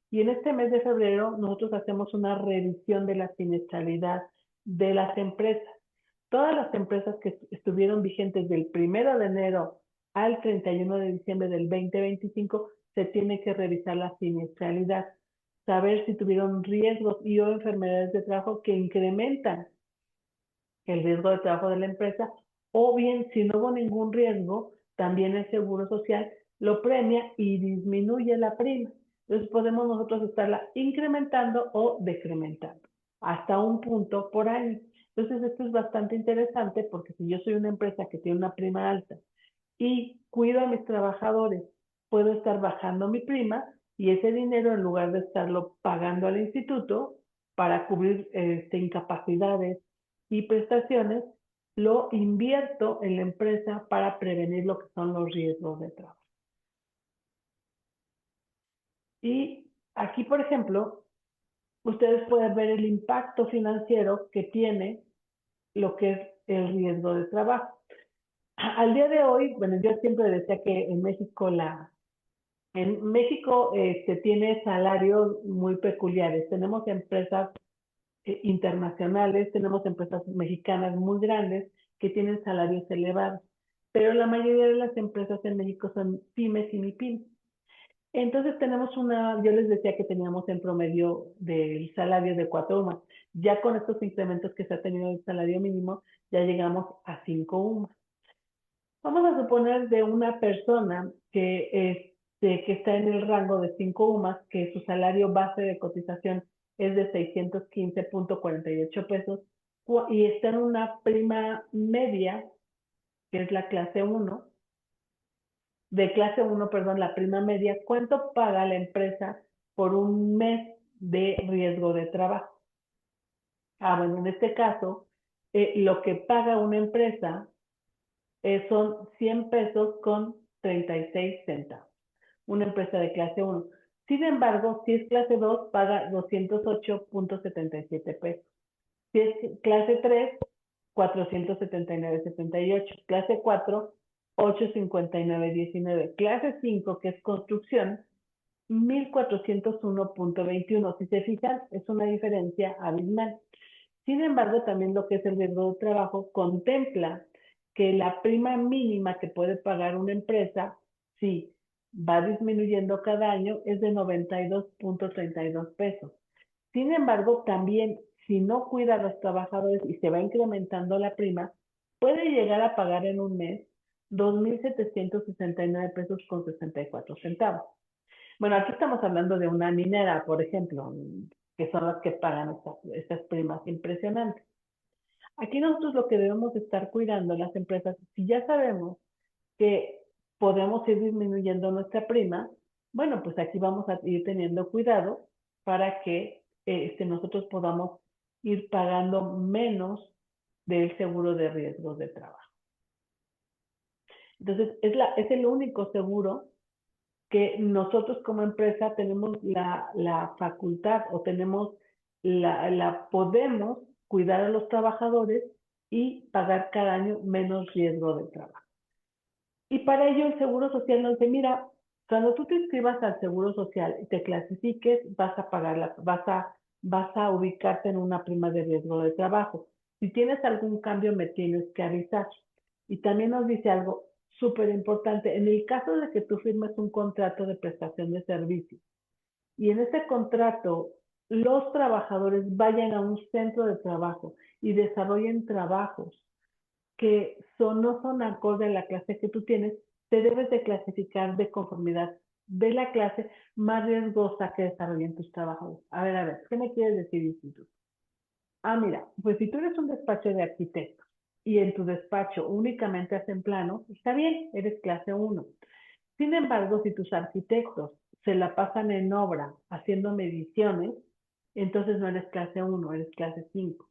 B: Y en este mes de febrero nosotros hacemos una revisión de la siniestralidad de las empresas. Todas las empresas que estuvieron vigentes del 1 de enero al 31 de diciembre del 2025 se tiene que revisar la siniestralidad, saber si tuvieron riesgos y o enfermedades de trabajo que incrementan el riesgo de trabajo de la empresa, o bien si no hubo ningún riesgo, también el Seguro Social lo premia y disminuye la prima. Entonces podemos nosotros estarla incrementando o decrementando hasta un punto por año. Entonces esto es bastante interesante porque si yo soy una empresa que tiene una prima alta y cuido a mis trabajadores, puedo estar bajando mi prima y ese dinero en lugar de estarlo pagando al instituto para cubrir incapacidades y prestaciones, lo invierto en la empresa para prevenir lo que son los riesgos de trabajo. Y aquí, por ejemplo, ustedes pueden ver el impacto financiero que tiene lo que es el riesgo de trabajo. Al día de hoy, bueno, yo siempre decía que en México se tiene salarios muy peculiares. Tenemos empresas internacionales, tenemos empresas mexicanas muy grandes que tienen salarios elevados, pero la mayoría de las empresas en México son pymes y mipymes. Entonces yo les decía que teníamos en promedio del salario de 4 UMAS. Ya con estos incrementos que se ha tenido el salario mínimo, ya llegamos a 5 UMAS. Vamos a suponer de una persona que está en el rango de 5 UMAS, que su salario base de cotización es de 615.48 pesos y está en una prima media, que es la clase uno de clase uno, perdón, la prima media. ¿Cuánto paga la empresa por un mes de riesgo de trabajo? Ah, bueno, en este caso, lo que paga una empresa son 100 pesos con 36 centavos, una empresa de clase uno. Sin embargo, si es clase 2 paga 208.77 pesos. Si es clase 3 479.78. Clase 4 859.19. Clase 5 que es construcción, 1.401.21. Si se fijan, es una diferencia abismal. Sin embargo, también lo que es el riesgo de trabajo contempla que la prima mínima que puede pagar una empresa, si va disminuyendo cada año, es de 92.32 pesos. Sin embargo, también si no cuida a los trabajadores y se va incrementando la prima, puede llegar a pagar en un mes 2.769 pesos con 64 centavos. Bueno, aquí estamos hablando de una minera, por ejemplo, que son las que pagan estas primas impresionantes. Aquí nosotros lo que debemos estar cuidando las empresas, si ya sabemos que podemos ir disminuyendo nuestra prima, bueno, pues aquí vamos a ir teniendo cuidado para que nosotros podamos ir pagando menos del seguro de riesgos de trabajo. Entonces, es el único seguro que nosotros como empresa tenemos la facultad o tenemos la podemos cuidar a los trabajadores y pagar cada año menos riesgo de trabajo. Y para ello el Seguro Social nos dice, mira, cuando tú te inscribas al Seguro Social y te clasifiques, vas a ubicarte en una prima de riesgo de trabajo. Si tienes algún cambio, me tienes que avisar. Y también nos dice algo súper importante. En el caso de que tú firmes un contrato de prestación de servicios y en ese contrato los trabajadores vayan a un centro de trabajo y desarrollen trabajos que no son acorde a la clase que tú tienes, te debes de clasificar de conformidad de la clase más riesgosa que desarrollen tus trabajadores. A ver, ¿qué me quieres decir, instituto? Ah, mira, pues si tú eres un despacho de arquitectos y en tu despacho únicamente hacen planos, está bien, eres clase uno. Sin embargo, si tus arquitectos se la pasan en obra haciendo mediciones, entonces no eres clase uno, eres clase 5.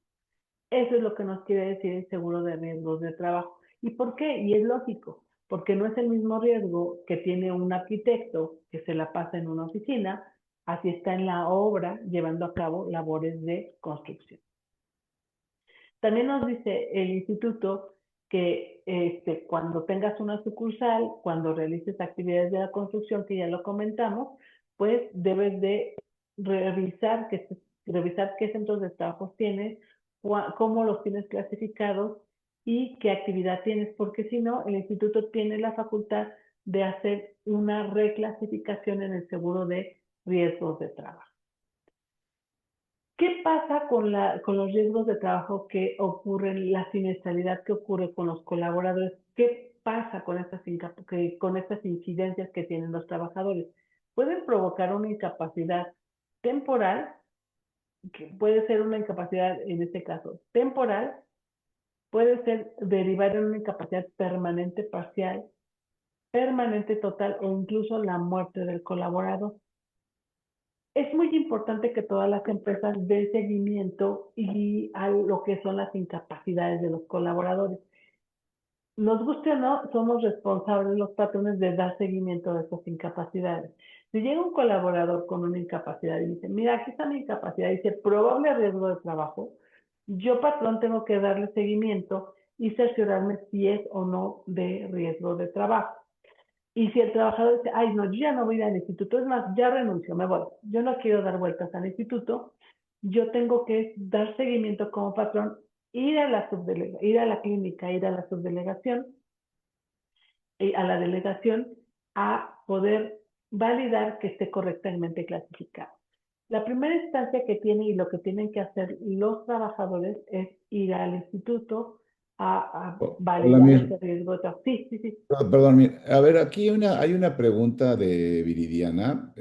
B: Eso es lo que nos quiere decir el seguro de riesgos de trabajo. ¿Y por qué? Y es lógico, porque no es el mismo riesgo que tiene un arquitecto que se la pasa en una oficina, así está en la obra llevando a cabo labores de construcción. También nos dice el instituto que cuando tengas una sucursal, cuando realices actividades de la construcción, que ya lo comentamos, pues debes de revisar qué centros de trabajo tienes, cómo los tienes clasificados y qué actividad tienes, porque si no, el instituto tiene la facultad de hacer una reclasificación en el seguro de riesgos de trabajo. ¿Qué pasa con los riesgos de trabajo que ocurren, la siniestralidad que ocurre con los colaboradores? ¿Qué pasa con estas incidencias que tienen los trabajadores? Pueden provocar una incapacidad temporal, que puede ser una incapacidad en este caso temporal, puede ser derivar en una incapacidad permanente parcial, permanente total o incluso la muerte del colaborador. Es muy importante que todas las empresas den seguimiento y a lo que son las incapacidades de los colaboradores. Nos guste o no, somos responsables los patrones de dar seguimiento a esas incapacidades. Si llega un colaborador con una incapacidad y dice, mira, aquí está mi incapacidad, dice probable riesgo de trabajo, yo patrón tengo que darle seguimiento y cerciorarme si es o no de riesgo de trabajo. Y si el trabajador dice, ay, no, yo ya no voy a ir al instituto, es más, ya renuncio, me voy, yo no quiero dar vueltas al instituto, yo tengo que dar seguimiento como patrón, ir a la clínica, ir a la subdelegación, a la delegación, a poder validar que esté correctamente clasificado. La primera instancia que tiene y lo que tienen que hacer los trabajadores es ir al instituto a
A: Hola,
B: validar
A: Mir.
B: ese riesgo de trabajo. Sí, sí, sí.
A: Perdón, Mir. A ver, aquí hay una pregunta de Viridiana.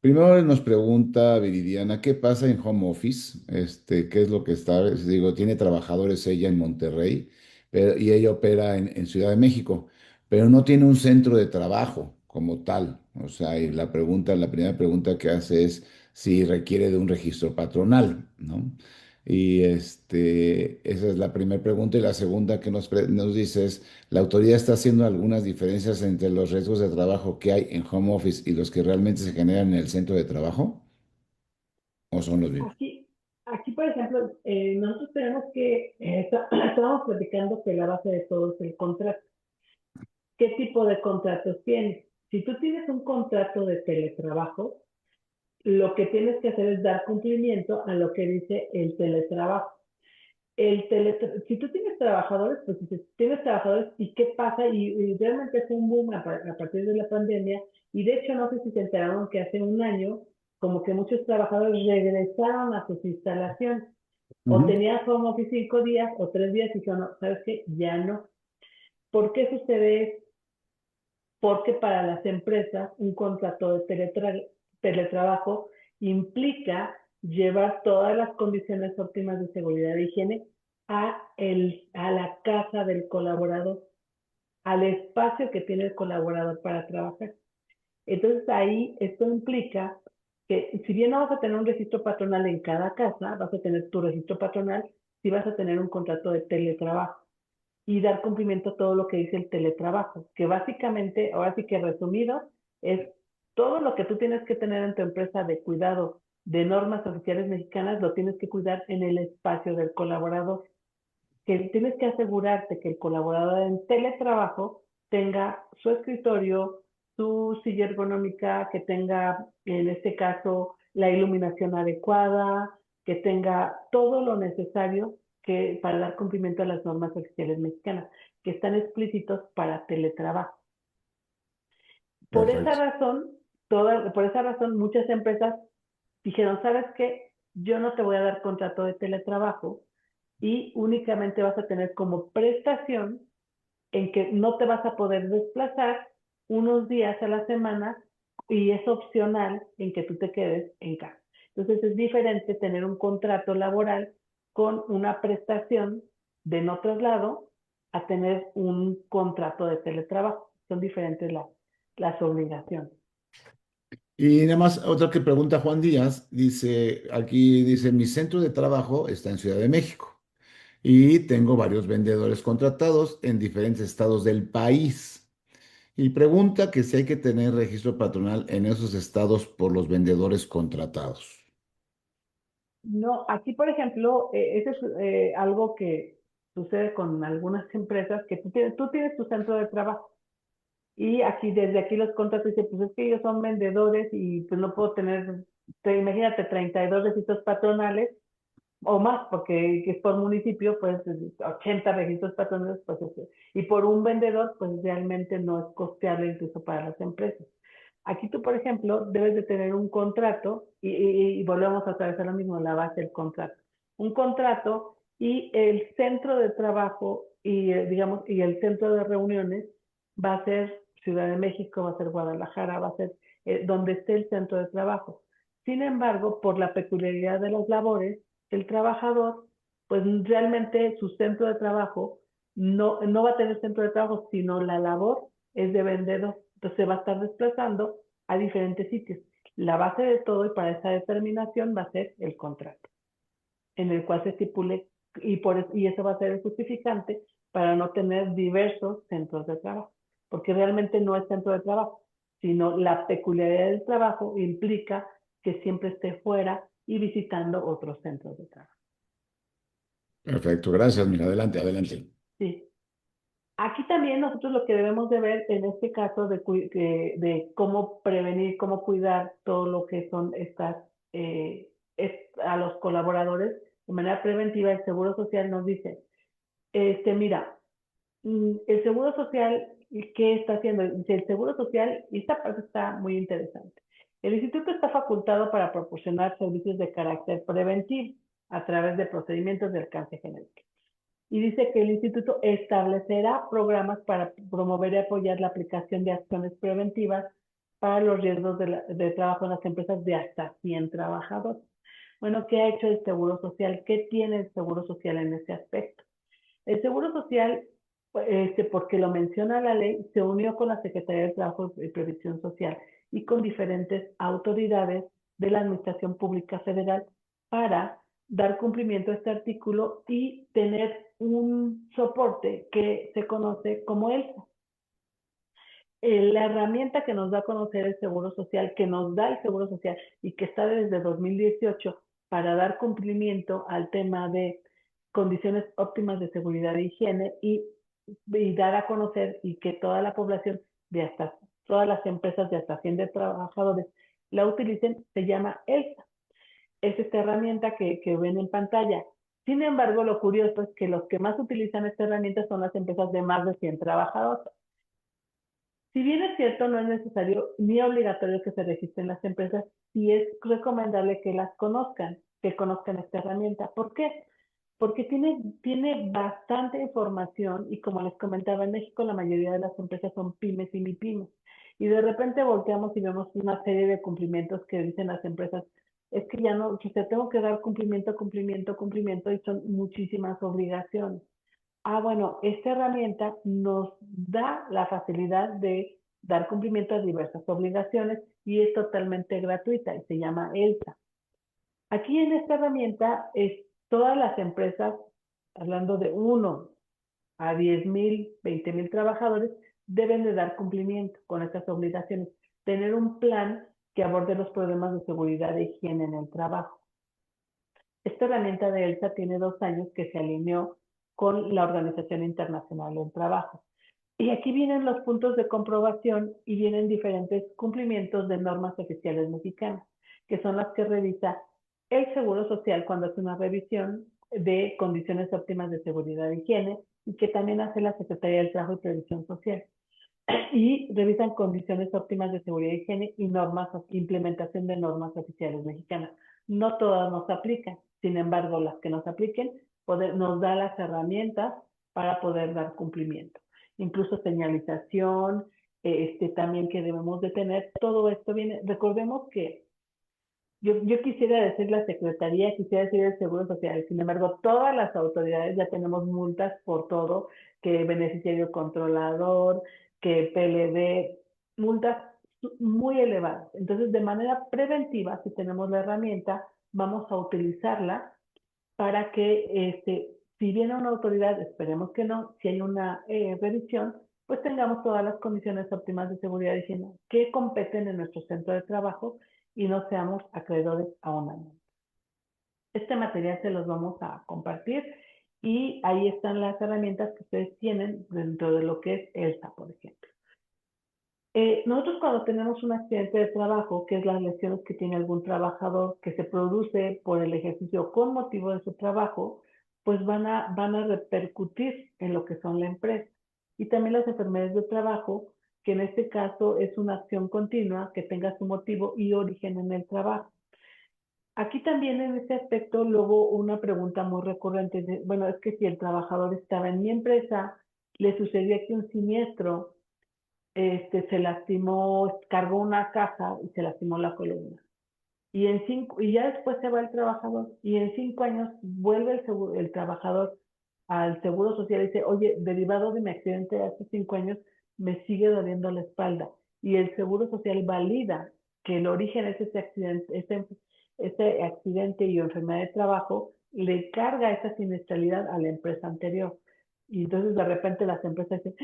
A: Primero nos pregunta Viridiana, ¿qué pasa en home office? ¿Qué es lo que está? Digo, tiene trabajadores ella en Monterrey, y ella opera en Ciudad de México, pero no tiene un centro de trabajo como tal. O sea, y la primera pregunta que hace es si requiere de un registro patronal, ¿no? Y esa es la primera pregunta. Y la segunda que nos dice es, ¿la autoridad está haciendo algunas diferencias entre los riesgos de trabajo que hay en home office y los que realmente se generan en el centro de trabajo? ¿O son los mismos?
B: Aquí, aquí por ejemplo, nosotros tenemos que, estábamos platicando que la base de todo es el contrato. ¿Qué tipo de contratos tienes? Si tú tienes un contrato de teletrabajo, lo que tienes que hacer es dar cumplimiento a lo que dice el teletrabajo. Si tú tienes trabajadores, pues si tienes trabajadores, ¿y qué pasa? Y realmente fue un boom a partir de la pandemia, y de hecho no sé si se enteraron que hace un año, como que muchos trabajadores regresaron a sus instalaciones, o
A: Ujú.
B: tenían home office 5 días o 3 días, y dijeron, no, ¿sabes qué? Ya no. ¿Por qué sucede? Porque para las empresas un contrato de teletrabajo implica llevar todas las condiciones óptimas de seguridad e higiene a la casa del colaborador, al espacio que tiene el colaborador para trabajar. Entonces ahí esto implica que si bien no vas a tener un registro patronal en cada casa, vas a tener tu registro patronal, si vas a tener un contrato de teletrabajo y dar cumplimiento a todo lo que dice el teletrabajo, que básicamente, ahora sí que resumido, es todo lo que tú tienes que tener en tu empresa de cuidado de normas oficiales mexicanas, lo tienes que cuidar en el espacio del colaborador. Que tienes que asegurarte que el colaborador en teletrabajo tenga su escritorio, su silla ergonómica, que tenga, en este caso, la iluminación adecuada, que tenga todo lo necesario para dar cumplimiento a las normas oficiales mexicanas, que están explícitos para teletrabajo. Por esa
A: Perfecto.
B: razón, por esa razón, muchas empresas dijeron, ¿sabes qué? Yo no te voy a dar contrato de teletrabajo y únicamente vas a tener como prestación en que no te vas a poder desplazar unos días a la semana y es opcional en que tú te quedes en casa. Entonces es diferente tener un contrato laboral con una prestación de no traslado a tener un contrato de teletrabajo. Son diferentes las obligaciones.
A: Y nada más, otra que pregunta Juan Díaz, dice, aquí dice, mi centro de trabajo está en Ciudad de México y tengo varios vendedores contratados en diferentes estados del país. Y pregunta que si hay que tener registro patronal en esos estados por los vendedores contratados.
B: No, aquí por ejemplo, eso es algo que sucede con algunas empresas que tú tienes tu centro de trabajo. Y aquí, desde aquí los contratos dicen, pues es que ellos son vendedores y pues no puedo tener, imagínate, 32 registros patronales o más, porque es por municipio, pues 80 registros patronales, pues y por un vendedor, pues realmente no es costeable incluso para las empresas. Aquí tú, por ejemplo, debes de tener un contrato y volvemos a través de lo mismo, la base del contrato. Un contrato y el centro de trabajo y, digamos, y el centro de reuniones va a ser Ciudad de México, va a ser Guadalajara, va a ser donde esté el centro de trabajo. Sin embargo, por la peculiaridad de las labores, el trabajador, pues realmente su centro de trabajo no va a tener centro de trabajo, sino la labor es de vendedor. Entonces se va a estar desplazando a diferentes sitios. La base de todo y para esa determinación va a ser el contrato, en el cual se estipule y eso va a ser el justificante para no tener diversos centros de trabajo, porque realmente no es centro de trabajo, sino la peculiaridad del trabajo implica que siempre esté fuera y visitando otros centros de trabajo.
A: Perfecto, gracias, mira, adelante, adelante.
B: Sí. Aquí también nosotros lo que debemos de ver en este caso de cómo prevenir, cómo cuidar todo lo que son eh, a los colaboradores de manera preventiva, el Seguro Social nos dice, mira, el Seguro Social, ¿qué está haciendo? Dice, el Seguro Social, y esta parte está muy interesante. El instituto está facultado para proporcionar servicios de carácter preventivo a través de procedimientos de alcance genérico y dice que el instituto establecerá programas para promover y apoyar la aplicación de acciones preventivas para los riesgos de trabajo en las empresas de hasta 100 trabajadores. Bueno, ¿qué ha hecho el Seguro Social? ¿Qué tiene el Seguro Social en ese aspecto? El Seguro Social, porque lo menciona la ley, se unió con la Secretaría de Trabajo y Previsión Social y con diferentes autoridades de la Administración Pública Federal para dar cumplimiento a este artículo y tener un soporte que se conoce como ELSA. La herramienta que nos da a conocer el Seguro Social, que nos da el Seguro Social y que está desde 2018 para dar cumplimiento al tema de condiciones óptimas de seguridad e higiene y dar a conocer y que toda la población de hasta todas las empresas de hasta 100 trabajadores la utilicen, se llama ELSA. Es esta herramienta que ven en pantalla. Sin embargo, lo curioso es que los que más utilizan esta herramienta son las empresas de más de 100 trabajadores. Si bien es cierto, no es necesario ni obligatorio que se registren las empresas, sí es recomendable que conozcan esta herramienta. ¿Por qué? Porque tiene bastante información y como les comentaba, en México la mayoría de las empresas son pymes y mipymes. Y de repente volteamos y vemos una serie de cumplimientos que dicen las empresas, es que ya no, que te tengo que dar cumplimiento, cumplimiento, cumplimiento y son muchísimas obligaciones. Bueno, esta herramienta nos da la facilidad de dar cumplimiento a diversas obligaciones y es totalmente gratuita y se llama ELSA. Aquí en esta herramienta todas las empresas, hablando de 1 a 10,000, 20,000 trabajadores, deben de dar cumplimiento con estas obligaciones. Tener un plan que aborde los problemas de seguridad e higiene en el trabajo. Esta herramienta de ELSA tiene 2 años que se alineó con la Organización Internacional del Trabajo. Y aquí vienen los puntos de comprobación y vienen diferentes cumplimientos de normas oficiales mexicanas, que son las que revisa el Seguro Social cuando hace una revisión de condiciones óptimas de seguridad e higiene y que también hace la Secretaría del Trabajo y Previsión Social. Y revisan condiciones óptimas de seguridad y higiene y normas, implementación de normas oficiales mexicanas. No todas nos aplican, sin embargo, las que nos apliquen nos da las herramientas para poder dar cumplimiento. Incluso señalización, también que debemos de tener, todo esto viene, recordemos que yo quisiera decir la Secretaría, quisiera decir el Seguro Social, sin embargo, todas las autoridades ya tenemos multas por todo, que beneficiario controlador, que PLD, multas muy elevadas. Entonces, de manera preventiva, si tenemos la herramienta, vamos a utilizarla para que, si viene una autoridad, esperemos que no, si hay una revisión, pues tengamos todas las condiciones óptimas de seguridad y higiene que competen en nuestro centro de trabajo y no seamos acreedores a un año. Este material se los vamos a compartir y ahí están las herramientas que ustedes tienen dentro de lo que es ELSA, por ejemplo. Nosotros cuando tenemos un accidente de trabajo, que es las lesiones que tiene algún trabajador que se produce por el ejercicio con motivo de su trabajo, pues van a repercutir en lo que son la empresa. Y también las enfermedades de trabajo, que en este caso es una acción continua que tenga su motivo y origen en el trabajo. Aquí también en este aspecto, luego una pregunta muy recurrente, bueno, es que si el trabajador estaba en mi empresa, le sucedió aquí un siniestro, se lastimó, cargó una caja y se lastimó la columna. Y ya después se va el trabajador y en 5 años vuelve el trabajador al Seguro Social y dice, oye, derivado de mi accidente de hace 5 años, me sigue doliendo la espalda. Y el Seguro Social valida que el origen es ese accidente y enfermedad de trabajo, le carga esa siniestralidad a la empresa anterior. Y entonces de repente las empresas dicen,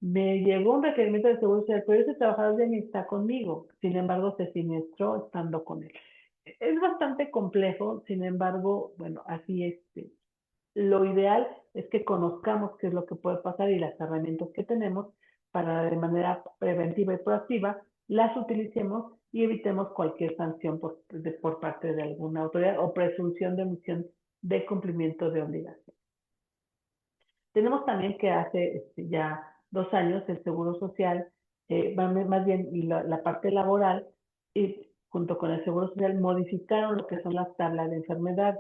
B: me llegó un requerimiento de seguro social, pero ese trabajador ya ni está conmigo. Sin embargo, se siniestró estando con él. Es bastante complejo, sin embargo, bueno, así es. Lo ideal es que conozcamos qué es lo que puede pasar y las herramientas que tenemos para de manera preventiva y proactiva las utilicemos y evitemos cualquier sanción por parte de alguna autoridad o presunción de omisión de cumplimiento de obligación. Tenemos también que hace ya 2 años el Seguro Social, más bien la parte laboral, y junto con el Seguro Social modificaron lo que son las tablas de enfermedad.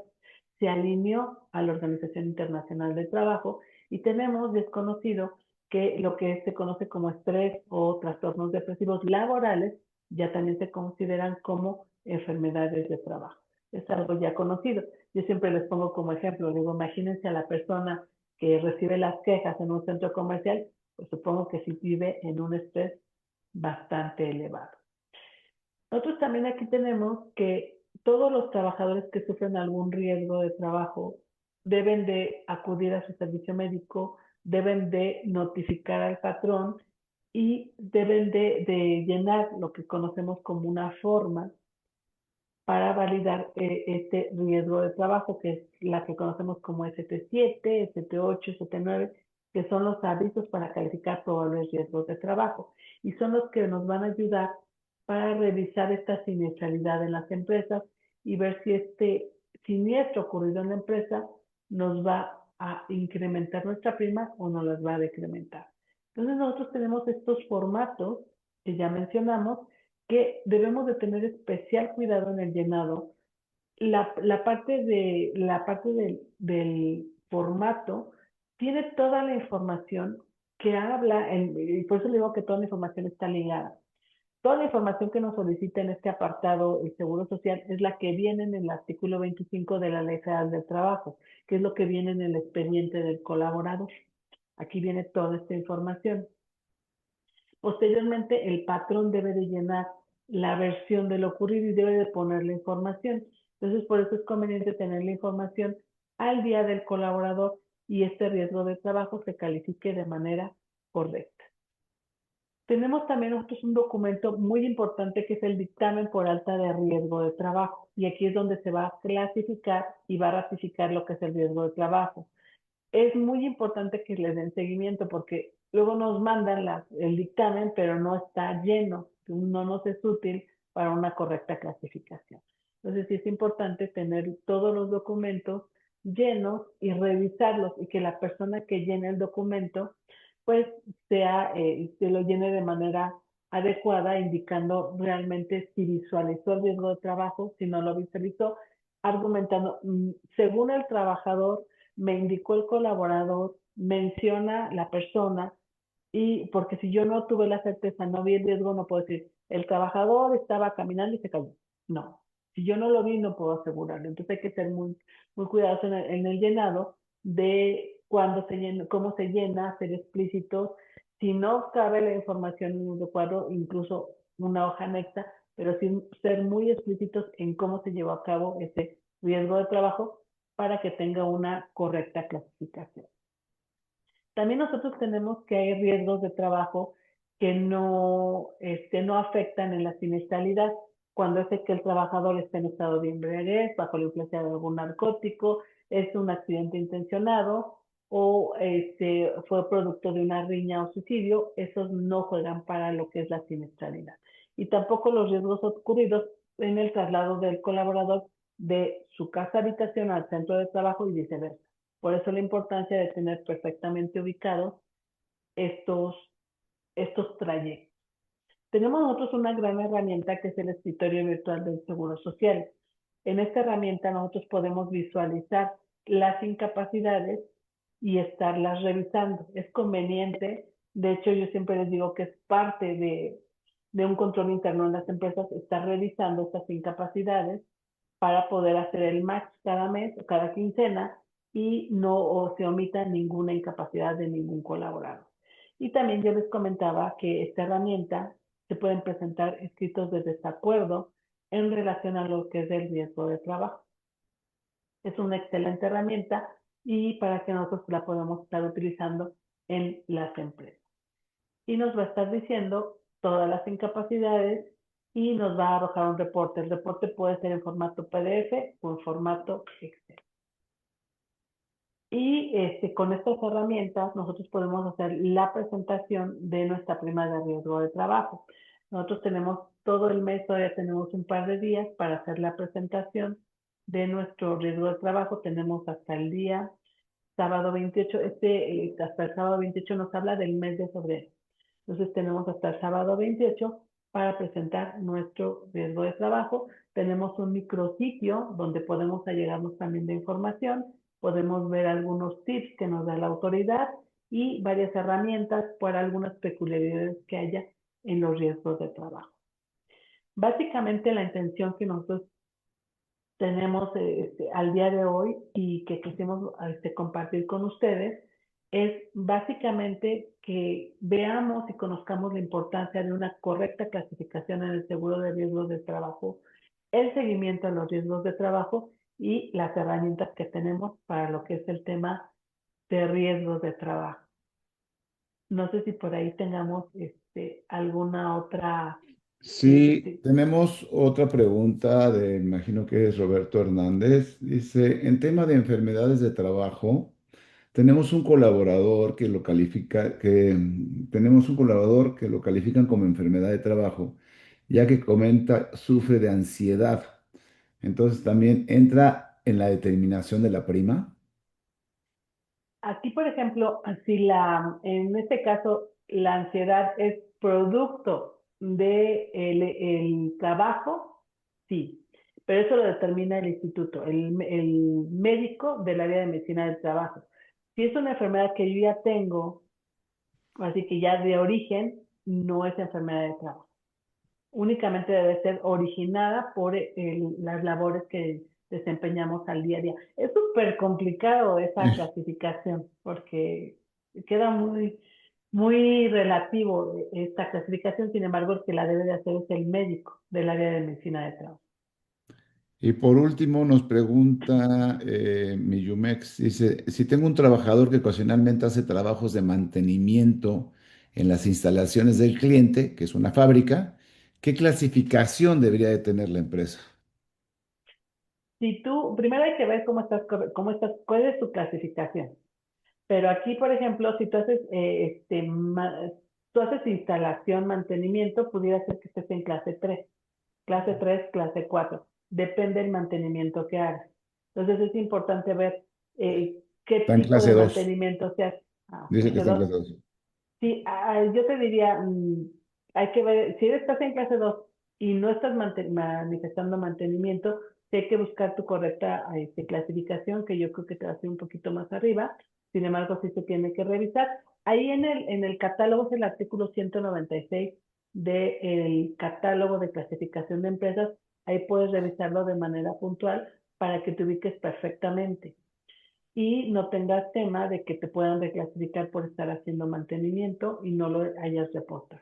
B: Se alineó a la Organización Internacional del Trabajo y tenemos desconocido que lo que se conoce como estrés o trastornos depresivos laborales ya también se consideran como enfermedades de trabajo. Es algo ya conocido. Yo siempre les pongo como ejemplo, digo, imagínense a la persona que recibe las quejas en un centro comercial, pues supongo que sí vive en un estrés bastante elevado. Nosotros también aquí tenemos que todos los trabajadores que sufren algún riesgo de trabajo deben de acudir a su servicio médico, deben de notificar al patrón y deben de llenar lo que conocemos como una forma para validar este riesgo de trabajo, que es la que conocemos como ST7, ST8, ST9, que son los avisos para calificar probables riesgos de trabajo. Y son los que nos van a ayudar para revisar esta siniestralidad en las empresas y ver si este siniestro ocurrido en la empresa nos va a incrementar nuestra prima o nos las va a decrementar. Entonces nosotros tenemos estos formatos que ya mencionamos, que debemos de tener especial cuidado en el llenado. La parte del formato tiene toda la información que habla, y por eso le digo que toda la información está ligada. Toda la información que nos solicita en este apartado el Seguro Social es la que viene en el artículo 25 de la Ley Federal del Trabajo, que es lo que viene en el expediente del colaborador. Aquí viene toda esta información. Posteriormente, el patrón debe de llenar la versión de lo ocurrido y debe de poner la información. Entonces, por eso es conveniente tener la información al día del colaborador y este riesgo de trabajo se califique de manera correcta. Tenemos también nosotros un documento muy importante que es el dictamen por alta de riesgo de trabajo. Y aquí es donde se va a clasificar y va a ratificar lo que es el riesgo de trabajo. Es muy importante que le den seguimiento porque luego nos mandan el dictamen, pero no está lleno, no nos es útil para una correcta clasificación. Entonces sí es importante tener todos los documentos llenos y revisarlos y que la persona que llene el documento pues se lo llene de manera adecuada, indicando realmente si visualizó el riesgo de trabajo, si no lo visualizó, argumentando, según el trabajador, me indicó el colaborador, menciona la persona, y porque si yo no tuve la certeza, no vi el riesgo, no puedo decir, el trabajador estaba caminando y se cayó. No, si yo no lo vi, no puedo asegurarlo. Entonces hay que ser muy cuidadosos en el llenado de cuándo se llena, cómo se llena, ser explícitos. Si no cabe la información en un recuadro, incluso una hoja anexa, pero sí ser muy explícitos en cómo se llevó a cabo ese riesgo de trabajo para que tenga una correcta clasificación. También nosotros tenemos que hay riesgos de trabajo que no afectan en la siniestralidad, cuando es que el trabajador está en estado de embriaguez, bajo la influencia de algún narcótico, es un accidente intencionado o fue producto de una riña o suicidio, esos no juegan para lo que es la siniestralidad. Y tampoco los riesgos ocurridos en el traslado del colaborador de su casa habitación al centro de trabajo y viceversa. Por eso la importancia de tener perfectamente ubicados estos, estos trayectos. Tenemos nosotros una gran herramienta que es el escritorio virtual del Seguro Social. En esta herramienta nosotros podemos visualizar las incapacidades y estarlas revisando. Es conveniente, de hecho yo siempre les digo que es parte de un control interno en las empresas, estar revisando estas incapacidades para poder hacer el match cada mes o cada quincena y no se omita ninguna incapacidad de ningún colaborador. Y también yo les comentaba que esta herramienta se pueden presentar escritos de desacuerdo en relación a lo que es el riesgo de trabajo. Es una excelente herramienta y para que nosotros la podamos estar utilizando en las empresas. Y nos va a estar diciendo todas las incapacidades y nos va a arrojar un reporte. El reporte puede ser en formato PDF o en formato Excel. Y con estas herramientas nosotros podemos hacer la presentación de nuestra prima de riesgo de trabajo. Nosotros tenemos todo el mes, todavía tenemos un par de días para hacer la presentación de nuestro riesgo de trabajo. Tenemos hasta el día sábado 28, hasta el sábado 28 nos habla del mes de febrero. Entonces tenemos hasta el sábado 28 para presentar nuestro riesgo de trabajo. Tenemos un micrositio donde podemos allegarnos también de información, podemos ver algunos tips que nos da la autoridad y varias herramientas para algunas peculiaridades que haya en los riesgos de trabajo. Básicamente la intención que nosotros tenemos al día de hoy y que quisimos compartir con ustedes es básicamente que veamos y conozcamos la importancia de una correcta clasificación en el seguro de riesgos de trabajo, el seguimiento a los riesgos de trabajo y las herramientas que tenemos para lo que es el tema de riesgos de trabajo. No sé si por ahí tengamos alguna otra.
A: Sí, tenemos otra pregunta imagino que es Roberto Hernández. Dice, en tema de enfermedades de trabajo, tenemos un colaborador que lo califica, tenemos un colaborador que lo califican como enfermedad de trabajo, ya que comenta sufre de ansiedad. Entonces también entra en la determinación de la prima.
B: Aquí, por ejemplo, si en este caso la ansiedad es producto del trabajo, sí, pero eso lo determina el instituto, el médico del área de medicina del trabajo. Si es una enfermedad que yo ya tengo, así que ya de origen, no es enfermedad de trabajo, únicamente debe ser originada por las labores que desempeñamos al día a día. Es súper complicado esa clasificación porque queda muy relativo esta clasificación, sin embargo, el que la debe de hacer es el médico del área de medicina de trabajo.
A: Y por último nos pregunta Miyumex, dice, si tengo un trabajador que ocasionalmente hace trabajos de mantenimiento en las instalaciones del cliente, que es una fábrica, ¿qué clasificación debería de tener la empresa?
B: Si tú, primero hay que ver cuál es tu clasificación. Pero aquí, por ejemplo, si tú haces, tú haces instalación, mantenimiento, pudiera ser que estés en clase 3, clase 4. Depende del mantenimiento que hagas. Entonces es importante ver qué
A: Está en
B: tipo de
A: clase 2.
B: mantenimiento se hace.
A: Dice que
B: Clase
A: está en
B: 2.
A: clase 2.
B: Sí, yo te diría, hay que ver, si estás en clase 2 y no estás manifestando mantenimiento, sí hay que buscar tu correcta clasificación, que yo creo que te va a hacer un poquito más arriba. Sin embargo, sí se tiene que revisar. Ahí en el catálogo es el artículo 196 del catálogo de clasificación de empresas. Ahí puedes revisarlo de manera puntual para que te ubiques perfectamente y no tengas tema de que te puedan reclasificar por estar haciendo mantenimiento y no lo hayas reportado.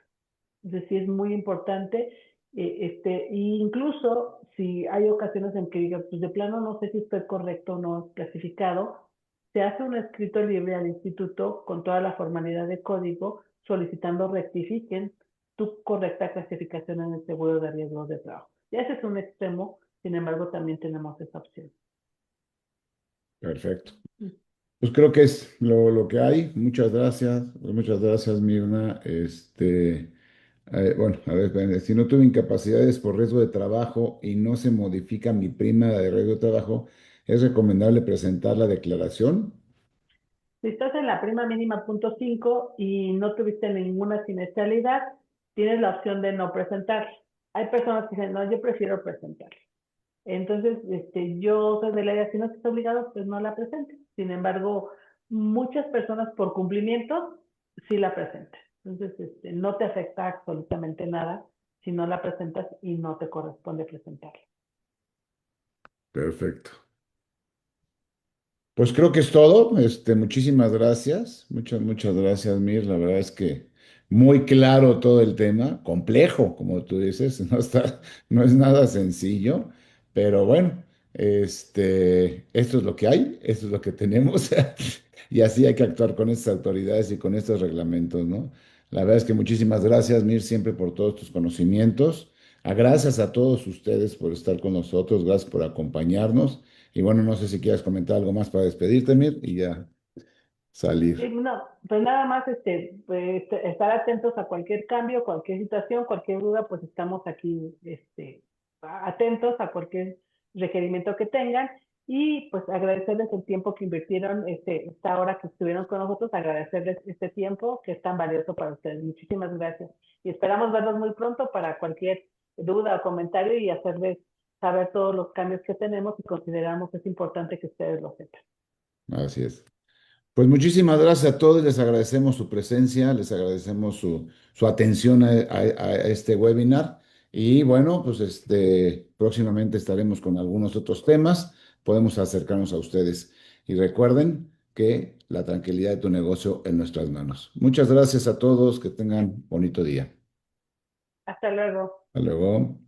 B: Es decir, es muy importante, e incluso si hay ocasiones en que digas, pues de plano no sé si estoy correcto o no clasificado, se hace un escrito libre al instituto con toda la formalidad de código solicitando rectifiquen tu correcta clasificación en el seguro de riesgos de trabajo. Ya ese es un extremo, sin embargo también tenemos esa opción.
A: Perfecto. Pues creo que es lo que hay. Muchas gracias, Mirna. Bueno, a ver, espérame. Si no tuve incapacidades por riesgo de trabajo y no se modifica mi prima de riesgo de trabajo, ¿es recomendable presentar la declaración?
B: Si estás en la prima mínima punto 5 y no tuviste ninguna siniestralidad, tienes la opción de no presentar. Hay personas que dicen, no, yo prefiero presentar. Entonces, yo soy de la idea, si no estás obligado, pues no la presentes. Sin embargo, muchas personas por cumplimiento sí la presentan. Entonces, no te afecta absolutamente nada si no la presentas y no te corresponde presentarla.
A: Perfecto. Pues creo que es todo. Muchísimas gracias. Muchas gracias, Mir. La verdad es que muy claro todo el tema, complejo, como tú dices, no es nada sencillo, pero bueno, esto es lo que hay, esto es lo que tenemos, y así hay que actuar con estas autoridades y con estos reglamentos, ¿no? La verdad es que muchísimas gracias, Mir, siempre por todos tus conocimientos. Gracias a todos ustedes por estar con nosotros, gracias por acompañarnos. Y bueno, no sé si quieres comentar algo más para despedirte, Mir, y ya salir.
B: No, pues nada más pues, estar atentos a cualquier cambio, cualquier situación, cualquier duda, pues estamos aquí atentos a cualquier requerimiento que tengan y pues agradecerles el tiempo que invirtieron esta hora que estuvieron con nosotros, agradecerles este tiempo que es tan valioso para ustedes. Muchísimas gracias y esperamos verlos muy pronto para cualquier duda o comentario y hacerles saber todos los cambios que tenemos y consideramos que es importante que ustedes lo sepan.
A: Así es. Pues muchísimas gracias a todos, les agradecemos su presencia, les agradecemos su atención a este webinar y bueno, pues próximamente estaremos con algunos otros temas, podemos acercarnos a ustedes y recuerden que la tranquilidad de tu negocio en nuestras manos. Muchas gracias a todos, que tengan bonito día.
B: Hasta luego.
A: Hasta luego.